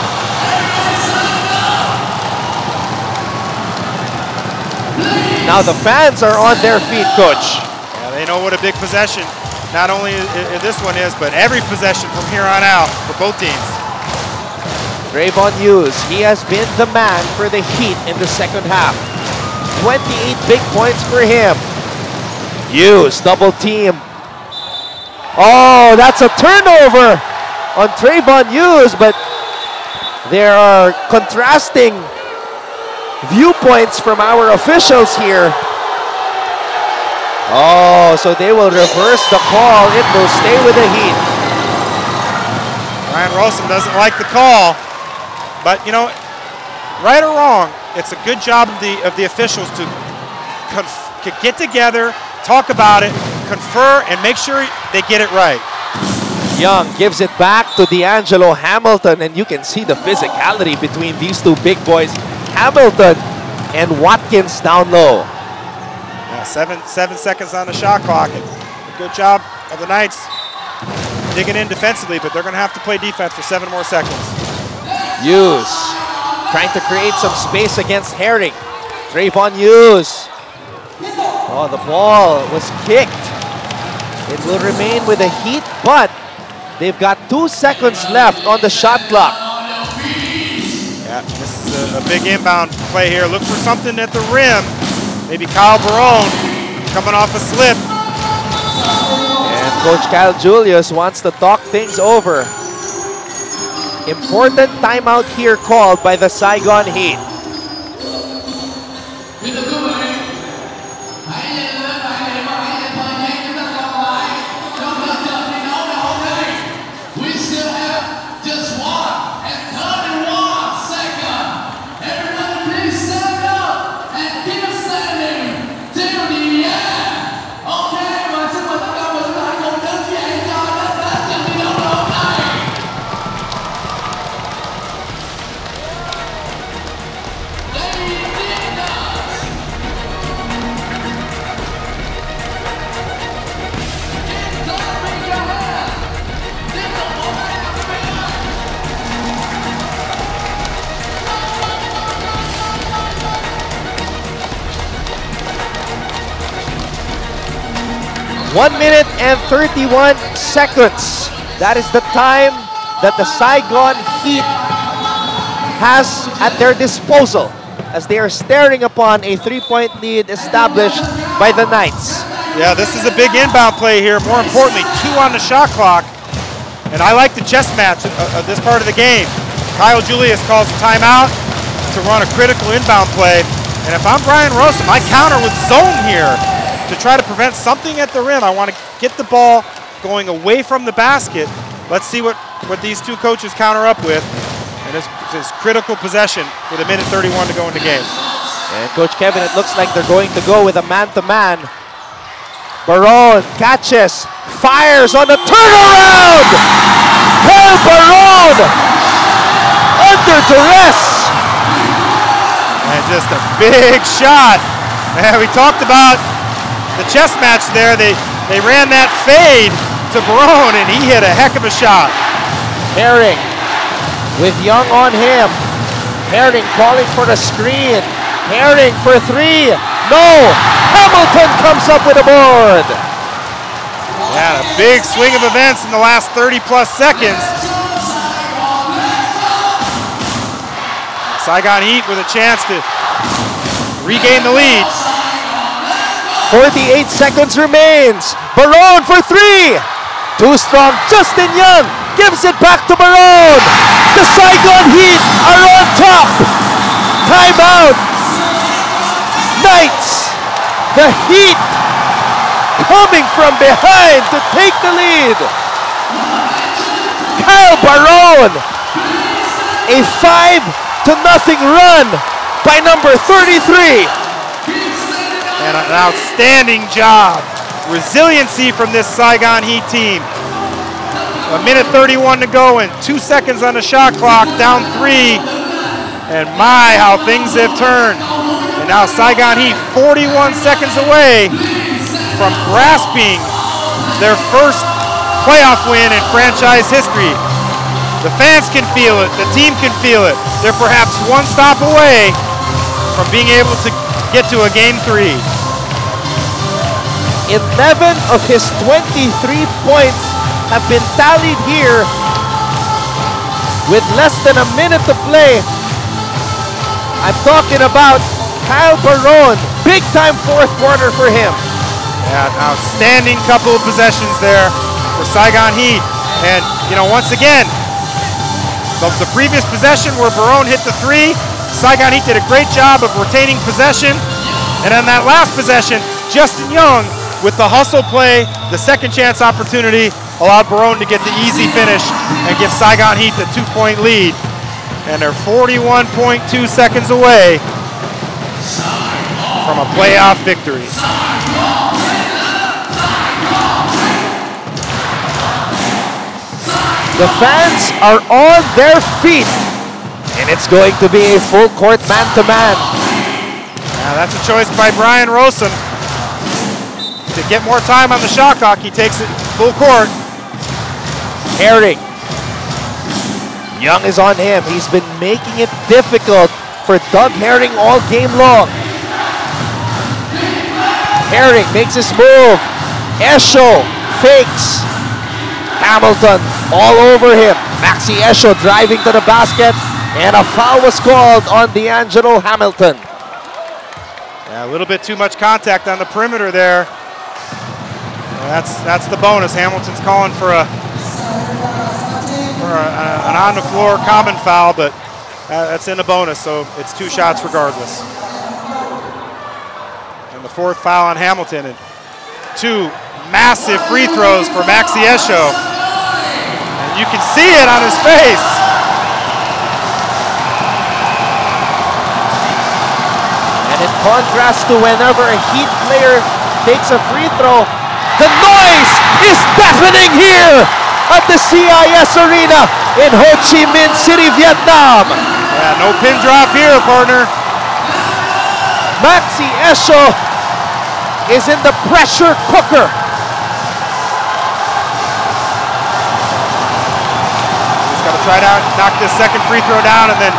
Now the fans are on their feet, Coach. Yeah, they know what a big possession not only this one is, but every possession from here on out for both teams. Trayvon Hughes, he has been the man for the Heat in the second half. 28 big points for him. Hughes, double team. Oh, that's a turnover on Trayvon Hughes, but there are contrasting viewpoints from our officials here. Oh, so they will reverse the call. It will stay with the Heat. Ryan Rosen doesn't like the call, but you know, right or wrong, it's a good job of the officials to get together, talk about it, confer, and make sure they get it right. Young gives it back to D'Angelo Hamilton, and you can see the physicality between these two big boys. Hamilton and Watkins down low. Yeah, seven seconds on the shot clock. And a good job of the Knights digging in defensively, but they're going to have to play defense for 7 more seconds. Hughes trying to create some space against Herring. Trayvon Hughes. Oh, the ball was kicked. It will remain with the Heat, but they've got 2 seconds left on the shot clock. Yeah, this is a big inbound play here. Look for something at the rim. Maybe Kyle Barone coming off a slip. And Coach Kyle Julius wants to talk things over. Important timeout here called by the Saigon Heat. One minute and 31 seconds. That is the time that the Saigon Heat has at their disposal as they are staring upon a 3-point lead established by the Knights. Yeah, this is a big inbound play here. More importantly, 2 on the shot clock. And I like the chess match of this part of the game. Kyle Julius calls a timeout to run a critical inbound play. And if I'm Brian Rossum, I counter with zone here to try to prevent something at the rim. I want to get the ball going away from the basket. Let's see what these two coaches counter up with. And it's critical possession with 1:31 to go in the game. And Coach Kevin, it looks like they're going to go with a man-to-man. Baron catches, fires on the turnaround! Kyle Baron under duress. And just a big shot. Man, we talked about the chess match there. They ran that fade to Barone, and he hit a heck of a shot. Herring with Young on him. Herring calling for the screen. Herring for 3. No! Hamilton comes up with a board. Yeah, a big swing of events in the last 30-plus seconds. Saigon Heat with a chance to regain the lead. 48 seconds remains. Barone for 3. Too strong. Justin Young gives it back to Barone. The Saigon Heat are on top. Timeout. Knights. The Heat coming from behind to take the lead. Kyle Barone. A 5-0 run by number 33. And an outstanding job. Resiliency from this Saigon Heat team. 1:31 to go and 2 seconds on the shot clock, down 3. And my, how things have turned. And now Saigon Heat 41 seconds away from grasping their first playoff win in franchise history. The fans can feel it, the team can feel it. They're perhaps one stop away from being able to get to a game 3. 11 of his 23 points have been tallied here with less than a minute to play. I'm talking about Kyle Barone. Big time fourth quarter for him. Yeah, an outstanding couple of possessions there for Saigon Heat. And, you know, once again, the previous possession where Barone hit the 3, Saigon Heat did a great job of retaining possession. And on that last possession, Justin Young, with the hustle play, the second chance opportunity, allowed Barone to get the easy finish and give Saigon Heat the 2-point lead. And they're 41.2 seconds away from a playoff victory. The fans are on their feet, and it's going to be a full court man-to-man. Now that's a choice by Brian Rossum. To get more time on the shot clock, he takes it full court. Herring. Young is on him. He's been making it difficult for Doug Herring all game long. Herring makes his move. Esho fakes. Hamilton all over him. Maxi Esho driving to the basket, and a foul was called on D'Angelo Hamilton. Yeah, a little bit too much contact on the perimeter there. That's the bonus. Hamilton's calling for an on-the-floor common foul, but that's in the bonus, so it's 2 shots regardless. And the 4th foul on Hamilton, and 2 massive free throws for Maxi Esho. And you can see it on his face. And in contrast to whenever a Heat player takes a free throw, the noise is deafening here at the CIS Arena in Ho Chi Minh City, Vietnam. Yeah, no pin drop here, partner. Maxi Esho is in the pressure cooker. He's got to try to knock this 2nd free throw down, and then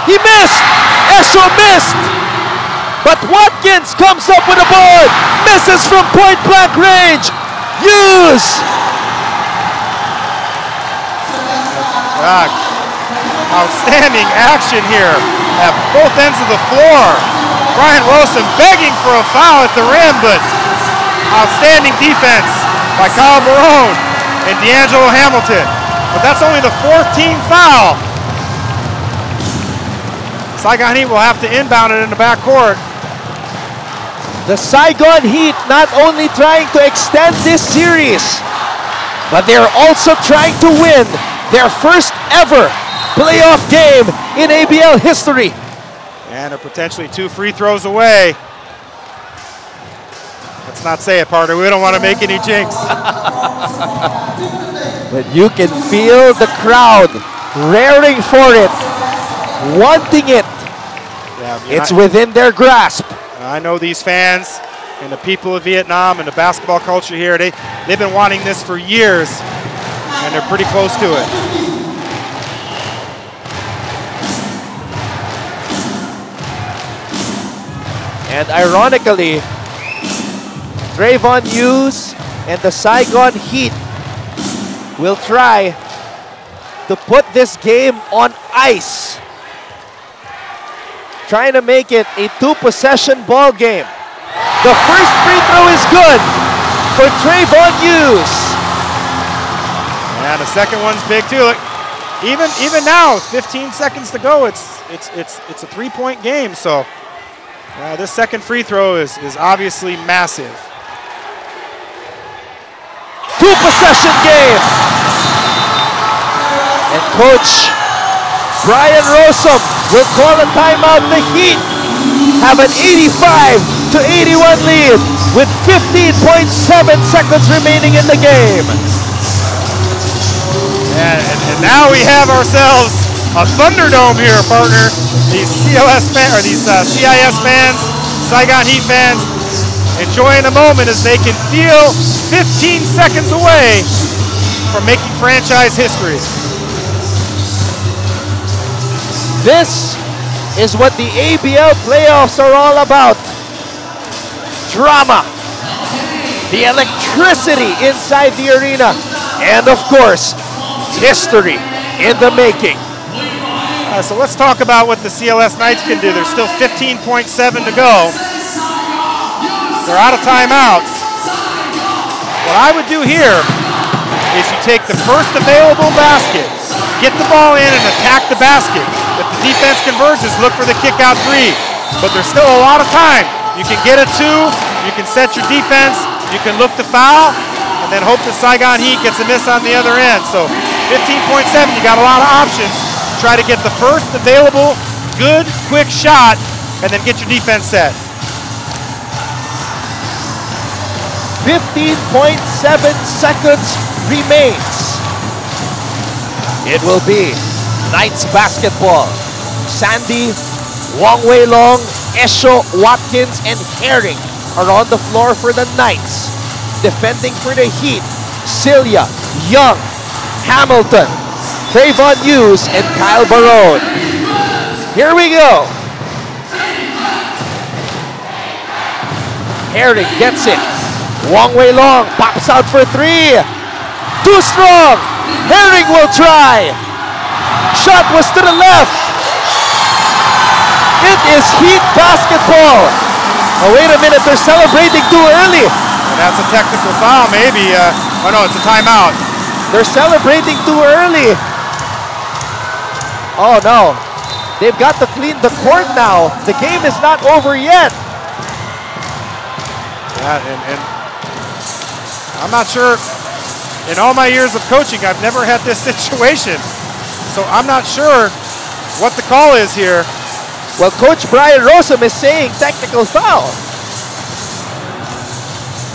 he missed. Esho missed. But Watkins comes up with a board, misses from point-blank range. Hughes. Outstanding action here at both ends of the floor. Brian Wilson begging for a foul at the rim, but outstanding defense by Kyle Barone and D'Angelo Hamilton. But that's only the 4th team foul. Saigon Heat will have to inbound it in the backcourt. The Saigon Heat not only trying to extend this series, but they're also trying to win their first ever playoff game in ABL history. And are potentially 2 free throws away. Let's not say it, partner. We don't want to make any jinx. But you can feel the crowd raring for it, wanting it. Yeah, it's within their grasp. I know these fans and the people of Vietnam and the basketball culture here, they've been wanting this for years, and they're pretty close to it. And ironically, Trayvon Hughes and the Saigon Heat will try to put this game on ice, trying to make it a 2-possession ball game. The first free throw is good for Trayvon Hughes. And the 2nd one's big too. Look, even now, 15 seconds to go, it's a 3-point game. So this 2nd free throw is obviously massive. 2-possession game. And Coach Brian Rossum will call a timeout. The Heat have an 85-81 lead with 15.7 seconds remaining in the game. And now we have ourselves a Thunderdome here, partner. These CLS fans, or these CIS fans, Saigon Heat fans, enjoying the moment as they can feel 15 seconds away from making franchise history. This is what the ABL playoffs are all about. Drama, the electricity inside the arena, and of course, history in the making. So let's talk about what the CLS Knights can do. There's still 15.7 to go. They're out of timeouts. What I would do here is you take the first available basket, get the ball in and attack the basket. If the defense converges, look for the kick-out 3. But there's still a lot of time. You can get a 2, you can set your defense, you can look to foul, and then hope the Saigon Heat gets a miss on the other end. So 15.7, you got a lot of options. Try to get the first available good, quick shot, and then get your defense set. 15.7 seconds remains. It will be Knights basketball. Sandy, Wong Wei Long, Esho, Watkins, and Herring are on the floor for the Knights. Defending for the Heat, Celia, Young, Hamilton, Trayvon Hughes, and Kyle Barone. Here we go. Herring gets it. Wong Wei Long pops out for 3. Too strong. Herring will try. Shot was to the left. It is Heat basketball. Oh, wait a minute, they're celebrating too early. And that's a technical foul, maybe. Oh no, it's a timeout. They're celebrating too early. Oh no. They've got to clean the court now. The game is not over yet. Yeah, and I'm not sure, in all my years of coaching, I've never had this situation. So I'm not sure what the call is here. Well, Coach Brian Rosum is saying technical foul.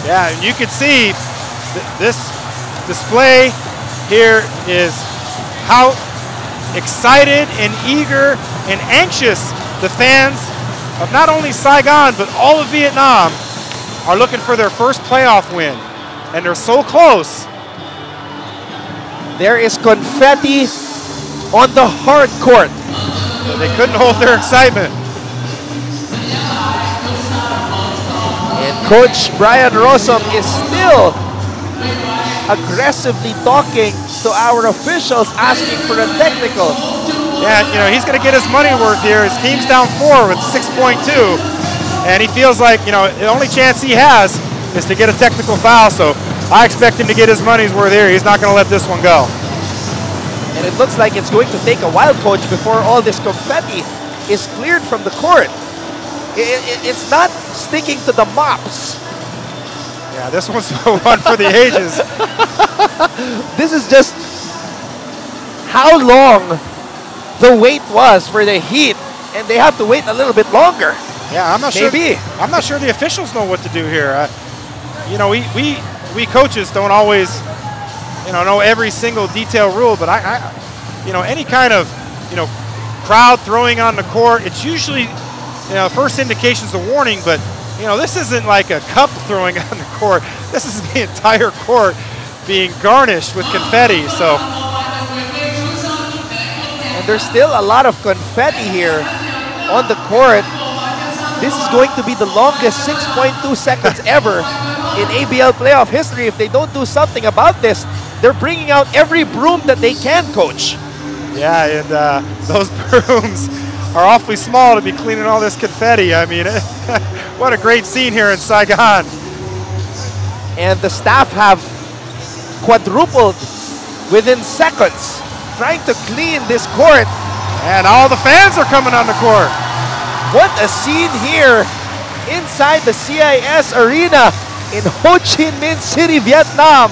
Yeah, and you can see this display here is how excited and eager and anxious the fans of not only Saigon, but all of Vietnam are looking for their first playoff win. And they're so close. There is confetti on the hard court. They couldn't hold their excitement. And Coach Brian Rosum is still aggressively talking to our officials, asking for a technical. Yeah, you know, he's going to get his money worth here. His team's down 4 with 6.2. And he feels like, you know, the only chance he has is to get a technical foul. So I expect him to get his money's worth here. He's not going to let this one go. And it looks like it's going to take a while, Coach, before all this confetti is cleared from the court. It's not sticking to the mops. Yeah, this one's one for the ages. This is just how long the wait was for the Heat, and they have to wait a little bit longer. Yeah, I'm not sure. I'm not sure the officials know what to do here. You know, we coaches don't always, you know every single detail rule, but I you know, any kind of, you know, crowd throwing on the court, it's usually, you know, first indication's a warning, but you know, this isn't like a cup throwing on the court. This is the entire court being garnished with confetti. So, and there's still a lot of confetti here on the court. This is going to be the longest 6.2 seconds ever in ABL playoff history. If they don't do something about this, they're bringing out every broom that they can, Coach. Yeah, and those brooms are awfully small to be cleaning all this confetti. I mean, what a great scene here in Saigon. And the staff have quadrupled within seconds trying to clean this court. And all the fans are coming on the court. What a scene here inside the CIS arena in Ho Chi Minh City, Vietnam.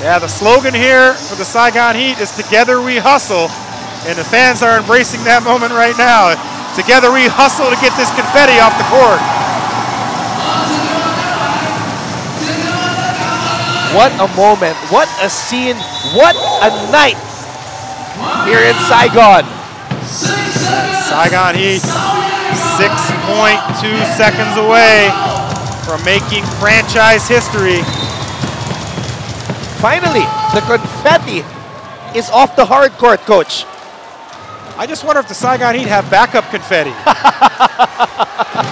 Yeah, the slogan here for the Saigon Heat is "Together we hustle," and the fans are embracing that moment right now. Together we hustle to get this confetti off the court. What a moment, what a scene, what a night here in Saigon. Saigon Heat 6.2 seconds away from making franchise history. Finally, the confetti is off the hard court, Coach. I just wonder if the Saigon Heat have backup confetti.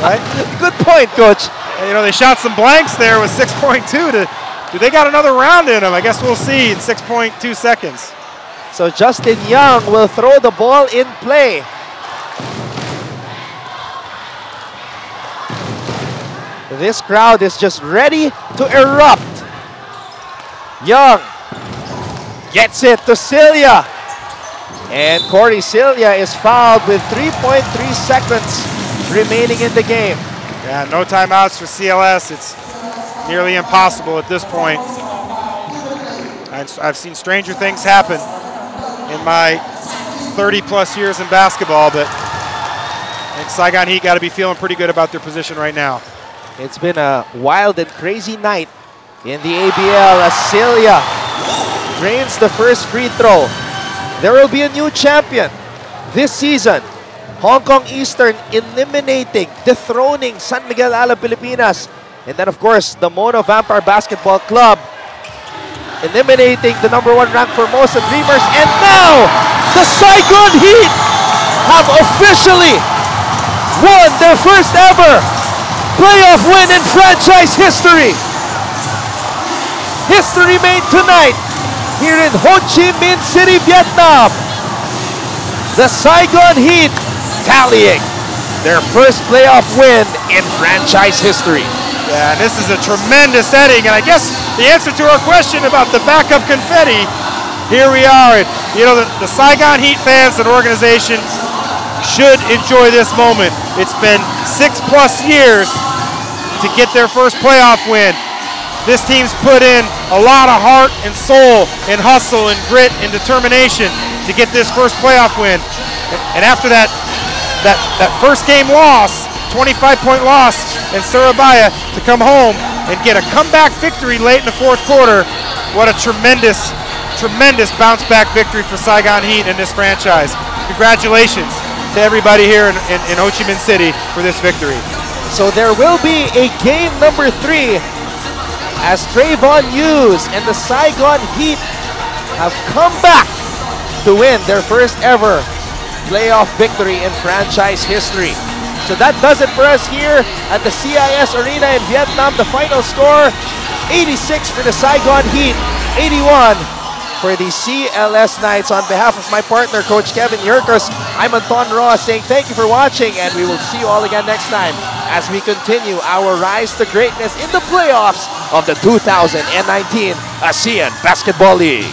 Right? Good point, Coach. And, you know, they shot some blanks there with 6.2. Do they got another round in them? I guess we'll see in 6.2 seconds. So Justin Young will throw the ball in play. This crowd is just ready to erupt. Young gets it to Celia. And Corey Celia is fouled with 3.3 seconds remaining in the game. Yeah, no timeouts for CLS. It's nearly impossible at this point. I've seen stranger things happen in my 30-plus years in basketball, but I think Saigon Heat got to be feeling pretty good about their position right now. It's been a wild and crazy night in the ABL as Celia drains the first free throw. There will be a new champion this season. Hong Kong Eastern eliminating, dethroning San Miguel Alab, Pilipinas. And then, of course, the Mono Vampire Basketball Club eliminating the #1 ranked Formosa Dreamers. And now, the Saigon Heat have officially won their first ever playoff win in franchise history. History made tonight here in Ho Chi Minh City, Vietnam. The Saigon Heat tallying their first playoff win in franchise history. Yeah, and this is a tremendous setting, and I guess the answer to our question about the backup confetti, here we are. You know, the Saigon Heat fans and organization should enjoy this moment. It's been 6+ years to get their first playoff win. This team's put in a lot of heart and soul and hustle and grit and determination to get this first playoff win. And after that first game loss, 25-point loss in Surabaya, to come home and get a comeback victory late in the fourth quarter, what a tremendous bounce-back victory for Saigon Heat in this franchise. Congratulations to everybody here in Ho Chi Minh City for this victory. So there will be a game number 3 as Trayvon Hughes and the Saigon Heat have come back to win their first ever playoff victory in franchise history. So that does it for us here at the CIS Arena in Vietnam. The final score, 86 for the Saigon Heat, 81 for the CLS Knights. On behalf of my partner, Coach Kevin Yerkos, I'm Anton Ross saying thank you for watching, and we will see you all again next time as we continue our rise to greatness in the playoffs of the 2019 ASEAN Basketball League.